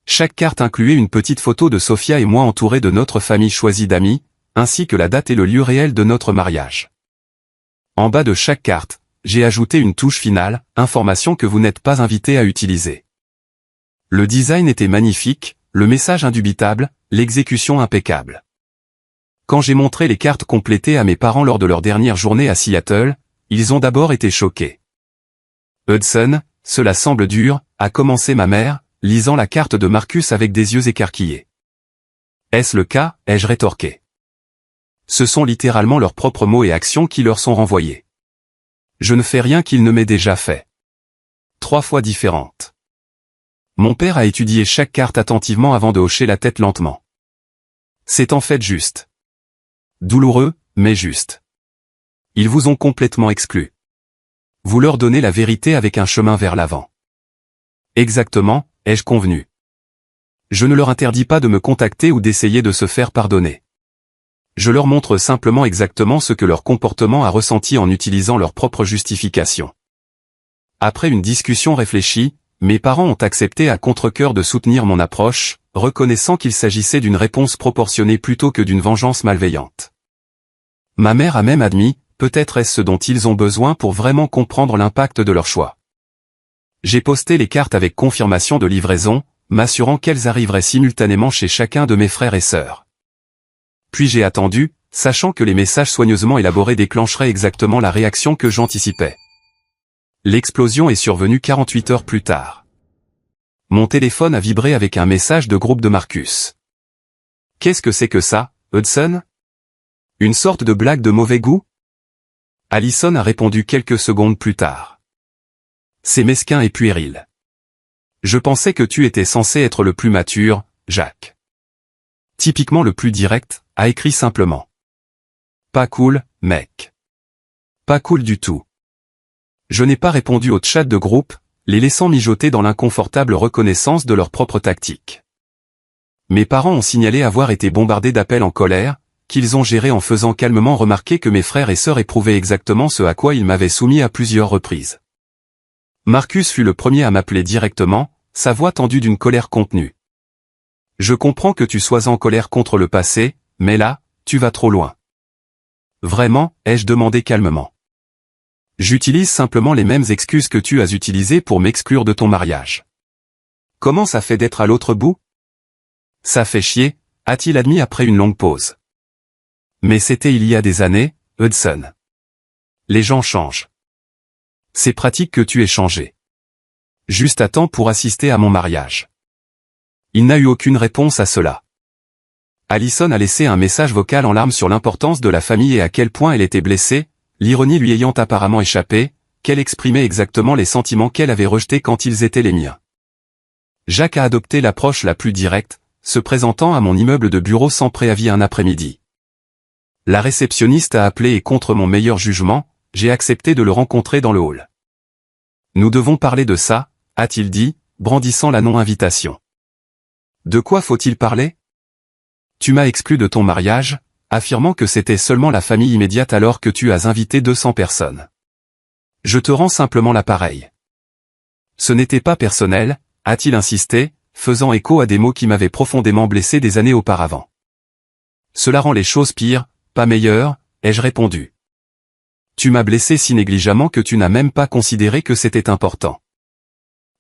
Chaque carte incluait une petite photo de Sophia et moi entourés de notre famille choisie d'amis, ainsi que la date et le lieu réel de notre mariage. En bas de chaque carte, j'ai ajouté une touche finale, information que vous n'êtes pas invité à utiliser. Le design était magnifique, le message indubitable, l'exécution impeccable. Quand j'ai montré les cartes complétées à mes parents lors de leur dernière journée à Seattle, ils ont d'abord été choqués. Hudson, cela semble dur, a commencé ma mère, lisant la carte de Marcus avec des yeux écarquillés. Est-ce le cas, ai-je rétorqué. Ce sont littéralement leurs propres mots et actions qui leur sont renvoyés. Je ne fais rien qu'il ne m'ait déjà fait. 3 fois différentes. Mon père a étudié chaque carte attentivement avant de hocher la tête lentement. C'est en fait juste. Douloureux, mais juste. Ils vous ont complètement exclus. Vous leur donnez la vérité avec un chemin vers l'avant. Exactement, ai-je convenu. Je ne leur interdis pas de me contacter ou d'essayer de se faire pardonner. Je leur montre simplement exactement ce que leur comportement a ressenti en utilisant leur propre justification. Après une discussion réfléchie, mes parents ont accepté à contre-cœur de soutenir mon approche, reconnaissant qu'il s'agissait d'une réponse proportionnée plutôt que d'une vengeance malveillante. Ma mère a même admis, peut-être est-ce ce dont ils ont besoin pour vraiment comprendre l'impact de leur choix. J'ai posté les cartes avec confirmation de livraison, m'assurant qu'elles arriveraient simultanément chez chacun de mes frères et sœurs. Puis j'ai attendu, sachant que les messages soigneusement élaborés déclencheraient exactement la réaction que j'anticipais. L'explosion est survenue 48 heures plus tard. Mon téléphone a vibré avec un message de groupe de Marcus. « Qu'est-ce que c'est que ça, Hudson ? Une sorte de blague de mauvais goût ?» Allison a répondu quelques secondes plus tard. « C'est mesquin et puéril. Je pensais que tu étais censé être le plus mature, Jack. » Typiquement le plus direct, a écrit simplement. « Pas cool, mec. Pas cool du tout. » Je n'ai pas répondu au chat de groupe, les laissant mijoter dans l'inconfortable reconnaissance de leur propre tactique. Mes parents ont signalé avoir été bombardés d'appels en colère, qu'ils ont géré en faisant calmement remarquer que mes frères et sœurs éprouvaient exactement ce à quoi ils m'avaient soumis à plusieurs reprises. Marcus fut le premier à m'appeler directement, sa voix tendue d'une colère contenue. « Je comprends que tu sois en colère contre le passé, mais là, tu vas trop loin. »« Vraiment ?» ai-je demandé calmement. « J'utilise simplement les mêmes excuses que tu as utilisées pour m'exclure de ton mariage. »« Comment ça fait d'être à l'autre bout ?»« Ça fait chier, » a-t-il admis après une longue pause. « Mais c'était il y a des années, Hudson. Les gens changent. C'est pratique que tu aies changé. Juste à temps pour assister à mon mariage. » Il n'a eu aucune réponse à cela. Allison a laissé un message vocal en larmes sur l'importance de la famille et à quel point elle était blessée, l'ironie lui ayant apparemment échappé, qu'elle exprimait exactement les sentiments qu'elle avait rejetés quand ils étaient les miens. Jack a adopté l'approche la plus directe, se présentant à mon immeuble de bureau sans préavis un après-midi. La réceptionniste a appelé et contre mon meilleur jugement, j'ai accepté de le rencontrer dans le hall. « Nous devons parler de ça », a-t-il dit, brandissant la non-invitation. « De quoi faut-il parler ? Tu m'as exclu de ton mariage, affirmant que c'était seulement la famille immédiate alors que tu as invité 200 personnes. Je te rends simplement l'appareil. » Ce n'était pas personnel, a-t-il insisté, faisant écho à des mots qui m'avaient profondément blessé des années auparavant. « Cela rend les choses pires, pas meilleures, ai-je répondu. Tu m'as blessé si négligemment que tu n'as même pas considéré que c'était important.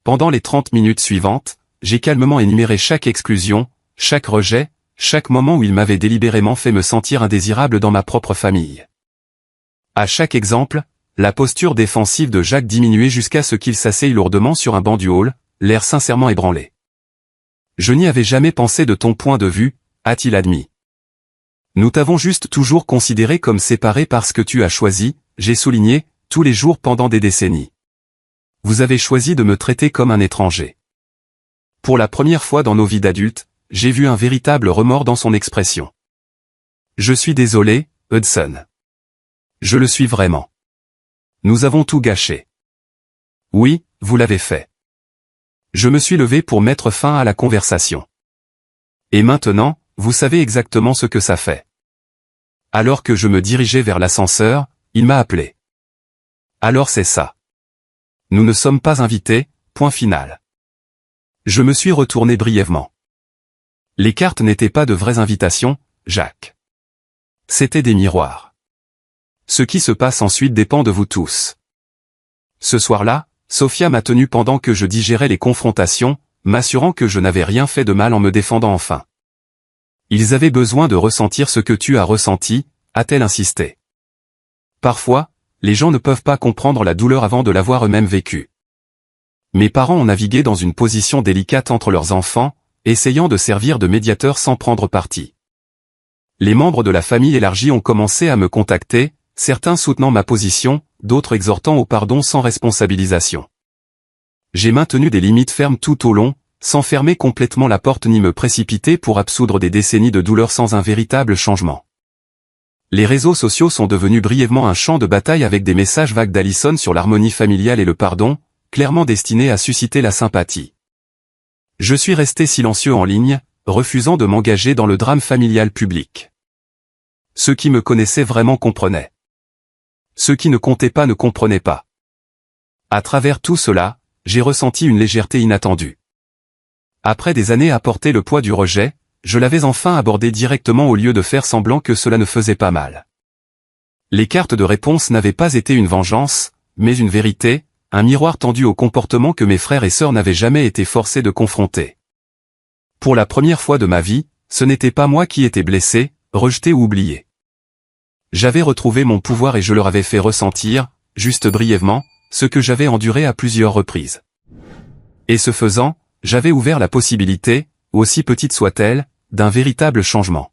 Pendant les 30 minutes suivantes, j'ai calmement énuméré chaque exclusion, chaque rejet, chaque moment où il m'avait délibérément fait me sentir indésirable dans ma propre famille. À chaque exemple, la posture défensive de Jack diminuait jusqu'à ce qu'il s'asseye lourdement sur un banc du hall, l'air sincèrement ébranlé. « Je n'y avais jamais pensé de ton point de vue, » a-t-il admis. « Nous t'avons juste toujours considéré comme séparés parce que tu as choisi, j'ai souligné, tous les jours pendant des décennies. Vous avez choisi de me traiter comme un étranger. » Pour la première fois dans nos vies d'adultes, j'ai vu un véritable remords dans son expression. « Je suis désolé, Hudson. Je le suis vraiment. Nous avons tout gâché. » « Oui, vous l'avez fait. » Je me suis levé pour mettre fin à la conversation. « Et maintenant, vous savez exactement ce que ça fait. » Alors que je me dirigeais vers l'ascenseur, il m'a appelé. « Alors c'est ça. Nous ne sommes pas invités, point final. » Je me suis retourné brièvement. Les cartes n'étaient pas de vraies invitations, Jack. C'étaient des miroirs. Ce qui se passe ensuite dépend de vous tous. Ce soir-là, Sophia m'a tenu pendant que je digérais les confrontations, m'assurant que je n'avais rien fait de mal en me défendant enfin. Ils avaient besoin de ressentir ce que tu as ressenti, a-t-elle insisté. Parfois, les gens ne peuvent pas comprendre la douleur avant de l'avoir eux-mêmes vécue. Mes parents ont navigué dans une position délicate entre leurs enfants, essayant de servir de médiateur sans prendre parti. Les membres de la famille élargie ont commencé à me contacter, certains soutenant ma position, d'autres exhortant au pardon sans responsabilisation. J'ai maintenu des limites fermes tout au long, sans fermer complètement la porte ni me précipiter pour absoudre des décennies de douleur sans un véritable changement. Les réseaux sociaux sont devenus brièvement un champ de bataille avec des messages vagues d'Allison sur l'harmonie familiale et le pardon, clairement destinés à susciter la sympathie. Je suis resté silencieux en ligne, refusant de m'engager dans le drame familial public. Ceux qui me connaissaient vraiment comprenaient. Ceux qui ne comptaient pas ne comprenaient pas. À travers tout cela, j'ai ressenti une légèreté inattendue. Après des années à porter le poids du rejet, je l'avais enfin abordé directement au lieu de faire semblant que cela ne faisait pas mal. Les cartes de réponse n'avaient pas été une vengeance, mais une vérité, un miroir tendu au comportement que mes frères et sœurs n'avaient jamais été forcés de confronter. Pour la première fois de ma vie, ce n'était pas moi qui étais blessé, rejeté ou oublié. J'avais retrouvé mon pouvoir et je leur avais fait ressentir, juste brièvement, ce que j'avais enduré à plusieurs reprises. Et ce faisant, j'avais ouvert la possibilité, aussi petite soit-elle, d'un véritable changement.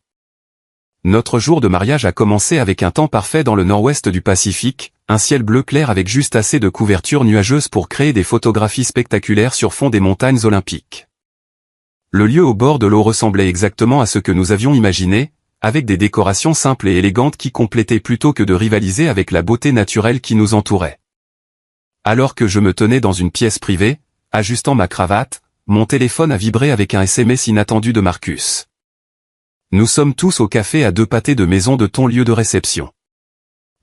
Notre jour de mariage a commencé avec un temps parfait dans le nord-ouest du Pacifique, un ciel bleu clair avec juste assez de couverture nuageuse pour créer des photographies spectaculaires sur fond des montagnes olympiques. Le lieu au bord de l'eau ressemblait exactement à ce que nous avions imaginé, avec des décorations simples et élégantes qui complétaient plutôt que de rivaliser avec la beauté naturelle qui nous entourait. Alors que je me tenais dans une pièce privée, ajustant ma cravate, mon téléphone a vibré avec un SMS inattendu de Marcus. Nous sommes tous au café à 2 pâtés de maison de ton lieu de réception.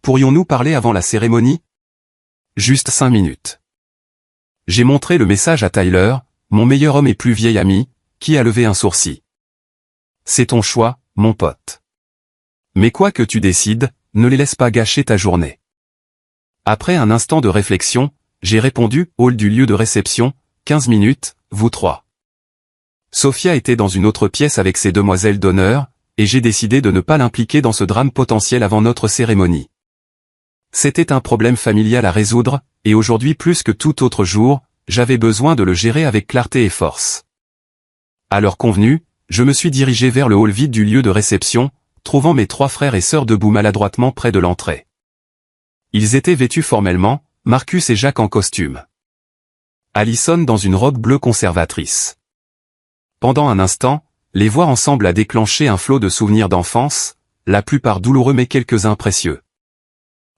Pourrions-nous parler avant la cérémonie? Juste 5 minutes. J'ai montré le message à Tyler, mon meilleur homme et plus vieil ami, qui a levé un sourcil. C'est ton choix, mon pote. Mais quoi que tu décides, ne les laisse pas gâcher ta journée. Après un instant de réflexion, j'ai répondu, hall du lieu de réception, 15 minutes, vous trois. Sophia était dans une autre pièce avec ses demoiselles d'honneur, et j'ai décidé de ne pas l'impliquer dans ce drame potentiel avant notre cérémonie. C'était un problème familial à résoudre, et aujourd'hui plus que tout autre jour, j'avais besoin de le gérer avec clarté et force. À l'heure convenue, je me suis dirigé vers le hall vide du lieu de réception, trouvant mes 3 frères et sœurs debout maladroitement près de l'entrée. Ils étaient vêtus formellement, Marcus et Jacques en costume. Allison dans une robe bleue conservatrice. Pendant un instant, les voir ensemble a déclenché un flot de souvenirs d'enfance, la plupart douloureux mais quelques-uns précieux.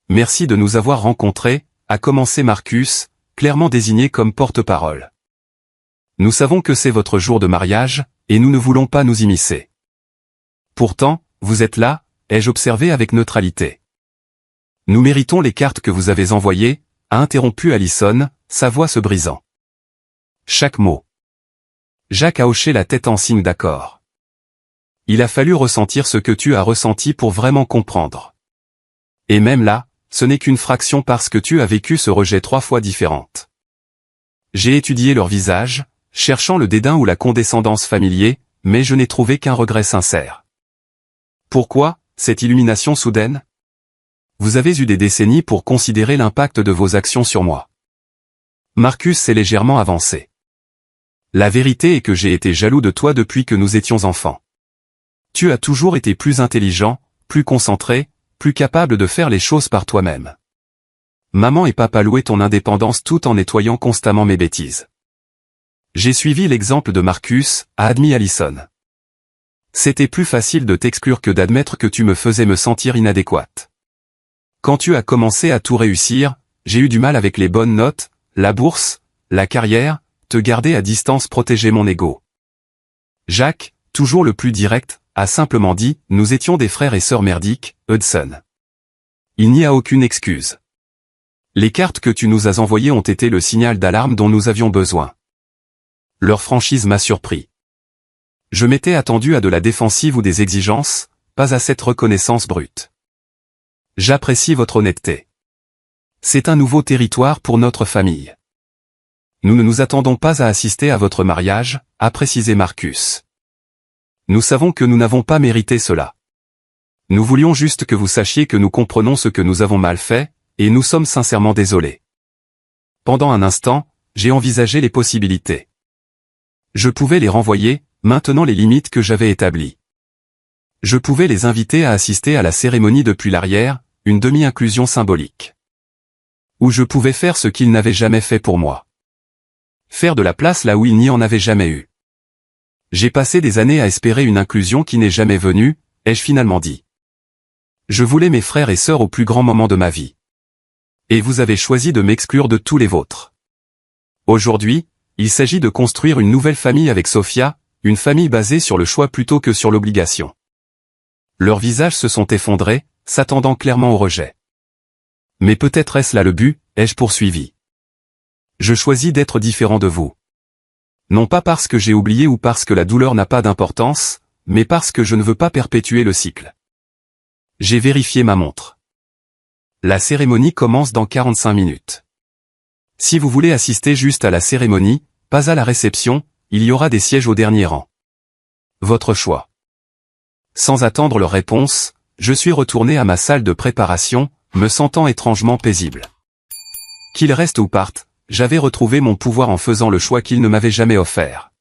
Merci de nous avoir rencontrés, a commencé Marcus, clairement désigné comme porte-parole. Nous savons que c'est votre jour de mariage, et nous ne voulons pas nous immiscer. Pourtant, vous êtes là, ai-je observé avec neutralité. Nous méritons les cartes que vous avez envoyées, a interrompu Allison, sa voix se brisant. Chaque mot. Jacques a hoché la tête en signe d'accord. Il a fallu ressentir ce que tu as ressenti pour vraiment comprendre. Et même là, ce n'est qu'une fraction parce que tu as vécu ce rejet 3 fois différente. J'ai étudié leur visage, cherchant le dédain ou la condescendance familier, mais je n'ai trouvé qu'un regret sincère. Pourquoi, cette illumination soudaine? Vous avez eu des décennies pour considérer l'impact de vos actions sur moi. Marcus s'est légèrement avancé. La vérité est que j'ai été jaloux de toi depuis que nous étions enfants. Tu as toujours été plus intelligent, plus concentré, plus capable de faire les choses par toi-même. Maman et papa louaient ton indépendance tout en nettoyant constamment mes bêtises. J'ai suivi l'exemple de Marcus, a admis Allison. C'était plus facile de t'exclure que d'admettre que tu me faisais me sentir inadéquate. Quand tu as commencé à tout réussir, j'ai eu du mal avec les bonnes notes, la bourse, la carrière, te garder à distance protéger mon ego. Jacques, toujours le plus direct, a simplement dit, nous étions des frères et sœurs merdiques, Hudson. Il n'y a aucune excuse. Les cartes que tu nous as envoyées ont été le signal d'alarme dont nous avions besoin. Leur franchise m'a surpris. Je m'étais attendu à de la défensive ou des exigences, pas à cette reconnaissance brute. J'apprécie votre honnêteté. C'est un nouveau territoire pour notre famille. Nous ne nous attendons pas à assister à votre mariage, a précisé Marcus. Nous savons que nous n'avons pas mérité cela. Nous voulions juste que vous sachiez que nous comprenons ce que nous avons mal fait, et nous sommes sincèrement désolés. Pendant un instant, j'ai envisagé les possibilités. Je pouvais les renvoyer, maintenant les limites que j'avais établies. Je pouvais les inviter à assister à la cérémonie depuis l'arrière, une demi-inclusion symbolique. Ou je pouvais faire ce qu'ils n'avaient jamais fait pour moi. Faire de la place là où il n'y en avait jamais eu. J'ai passé des années à espérer une inclusion qui n'est jamais venue, ai-je finalement dit. Je voulais mes frères et sœurs au plus grand moment de ma vie. Et vous avez choisi de m'exclure de tous les vôtres. Aujourd'hui, il s'agit de construire une nouvelle famille avec Sophia, une famille basée sur le choix plutôt que sur l'obligation. Leurs visages se sont effondrés, s'attendant clairement au rejet. Mais peut-être est-ce là le but, ai-je poursuivi. Je choisis d'être différent de vous. Non pas parce que j'ai oublié ou parce que la douleur n'a pas d'importance, mais parce que je ne veux pas perpétuer le cycle. J'ai vérifié ma montre. La cérémonie commence dans 45 minutes. Si vous voulez assister juste à la cérémonie, pas à la réception, il y aura des sièges au dernier rang. Votre choix. Sans attendre leur réponse, je suis retourné à ma salle de préparation, me sentant étrangement paisible. Qu'ils restent ou partent, j'avais retrouvé mon pouvoir en faisant le choix qu'ils ne m'avaient jamais offert.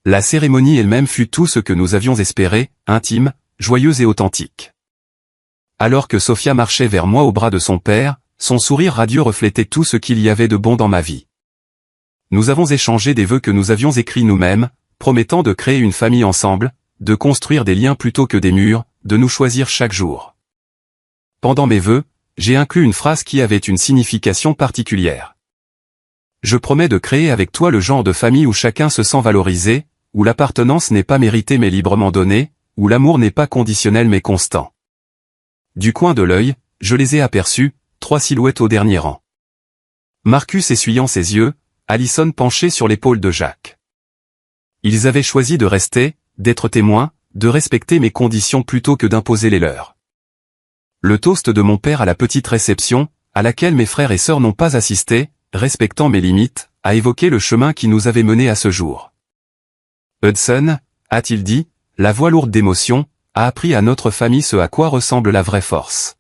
La cérémonie elle-même fut tout ce que nous avions espéré, intime, joyeuse et authentique. Alors que Sophia marchait vers moi au bras de son père, son sourire radieux reflétait tout ce qu'il y avait de bon dans ma vie. Nous avons échangé des vœux que nous avions écrits nous-mêmes, promettant de créer une famille ensemble, de construire des liens plutôt que des murs, de nous choisir chaque jour. Pendant mes vœux, j'ai inclus une phrase qui avait une signification particulière. Je promets de créer avec toi le genre de famille où chacun se sent valorisé, où l'appartenance n'est pas méritée mais librement donnée, où l'amour n'est pas conditionnel mais constant. Du coin de l'œil, je les ai aperçus, 3 silhouettes au dernier rang. Marcus essuyant ses yeux, Allison penchée sur l'épaule de Jacques. Ils avaient choisi de rester, d'être témoins, de respecter mes conditions plutôt que d'imposer les leurs. Le toast de mon père à la petite réception, à laquelle mes frères et sœurs n'ont pas assisté, respectant mes limites, a évoqué le chemin qui nous avait menés à ce jour. Hudson, a-t-il dit, la voix lourde d'émotion, a appris à notre famille ce à quoi ressemble la vraie force.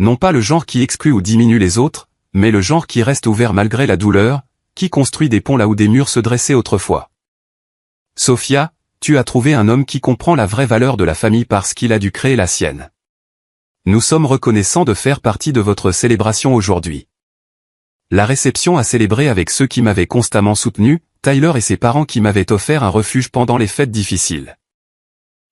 Non pas le genre qui exclut ou diminue les autres, mais le genre qui reste ouvert malgré la douleur, qui construit des ponts là où des murs se dressaient autrefois. Sophia, tu as trouvé un homme qui comprend la vraie valeur de la famille parce qu'il a dû créer la sienne. Nous sommes reconnaissants de faire partie de votre célébration aujourd'hui. La réception a célébré avec ceux qui m'avaient constamment soutenu, Tyler et ses parents qui m'avaient offert un refuge pendant les fêtes difficiles.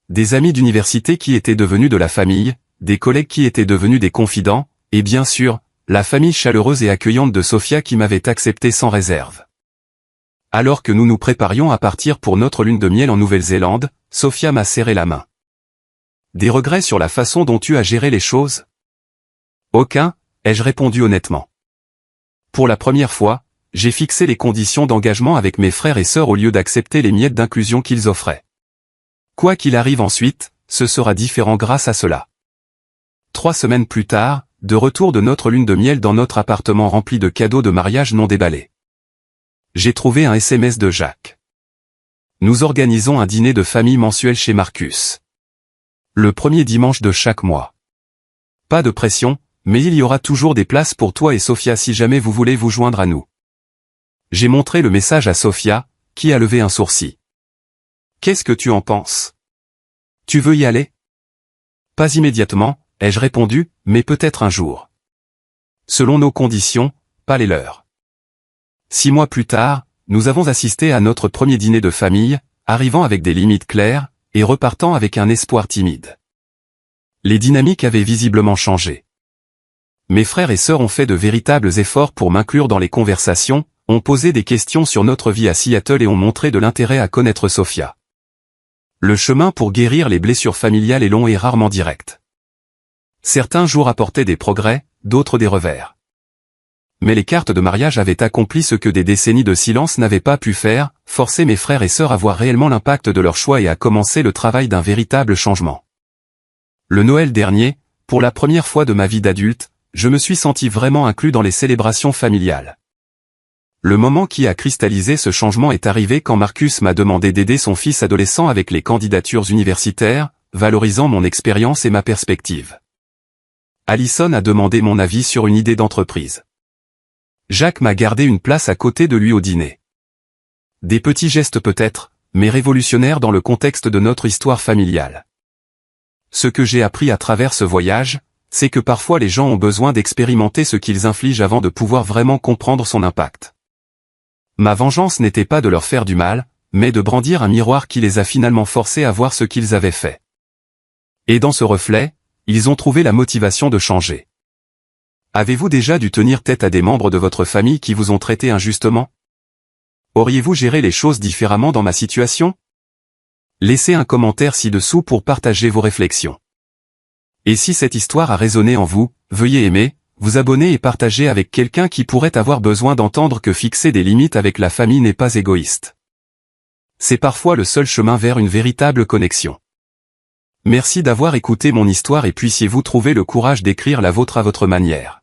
Des amis d'université qui étaient devenus de la famille, des collègues qui étaient devenus des confidents, et bien sûr, la famille chaleureuse et accueillante de Sophia qui m'avait accepté sans réserve. Alors que nous nous préparions à partir pour notre lune de miel en Nouvelle-Zélande, Sophia m'a serré la main. Des regrets sur la façon dont tu as géré les choses? Aucun, ai-je répondu honnêtement. Pour la première fois, j'ai fixé les conditions d'engagement avec mes frères et sœurs au lieu d'accepter les miettes d'inclusion qu'ils offraient. Quoi qu'il arrive ensuite, ce sera différent grâce à cela. 3 semaines plus tard, de retour de notre lune de miel dans notre appartement rempli de cadeaux de mariage non déballés. J'ai trouvé un SMS de Jacques. Nous organisons un dîner de famille mensuel chez Marcus. Le premier dimanche de chaque mois. Pas de pression, mais il y aura toujours des places pour toi et Sophia si jamais vous voulez vous joindre à nous. J'ai montré le message à Sophia, qui a levé un sourcil. Qu'est-ce que tu en penses? Tu veux y aller? Pas immédiatement, ai-je répondu, mais peut-être un jour. Selon nos conditions, pas les leurs. 6 mois plus tard, nous avons assisté à notre premier dîner de famille, arrivant avec des limites claires, et repartant avec un espoir timide. Les dynamiques avaient visiblement changé. Mes frères et sœurs ont fait de véritables efforts pour m'inclure dans les conversations, ont posé des questions sur notre vie à Seattle et ont montré de l'intérêt à connaître Sophia. Le chemin pour guérir les blessures familiales est long et rarement direct. Certains jours apportaient des progrès, d'autres des revers. Mais les cartes de mariage avaient accompli ce que des décennies de silence n'avaient pas pu faire, forcer mes frères et sœurs à voir réellement l'impact de leur choix et à commencer le travail d'un véritable changement. Le Noël dernier, pour la première fois de ma vie d'adulte, je me suis senti vraiment inclus dans les célébrations familiales. Le moment qui a cristallisé ce changement est arrivé quand Marcus m'a demandé d'aider son fils adolescent avec les candidatures universitaires, valorisant mon expérience et ma perspective. Allison a demandé mon avis sur une idée d'entreprise. Jacques m'a gardé une place à côté de lui au dîner. Des petits gestes peut-être, mais révolutionnaires dans le contexte de notre histoire familiale. Ce que j'ai appris à travers ce voyage, c'est que parfois les gens ont besoin d'expérimenter ce qu'ils infligent avant de pouvoir vraiment comprendre son impact. Ma vengeance n'était pas de leur faire du mal, mais de brandir un miroir qui les a finalement forcés à voir ce qu'ils avaient fait. Et dans ce reflet, ils ont trouvé la motivation de changer. Avez-vous déjà dû tenir tête à des membres de votre famille qui vous ont traité injustement? Auriez-vous géré les choses différemment dans ma situation? Laissez un commentaire ci-dessous pour partager vos réflexions. Et si cette histoire a résonné en vous, veuillez aimer, vous abonner et partager avec quelqu'un qui pourrait avoir besoin d'entendre que fixer des limites avec la famille n'est pas égoïste. C'est parfois le seul chemin vers une véritable connexion. Merci d'avoir écouté mon histoire et puissiez-vous trouver le courage d'écrire la vôtre à votre manière.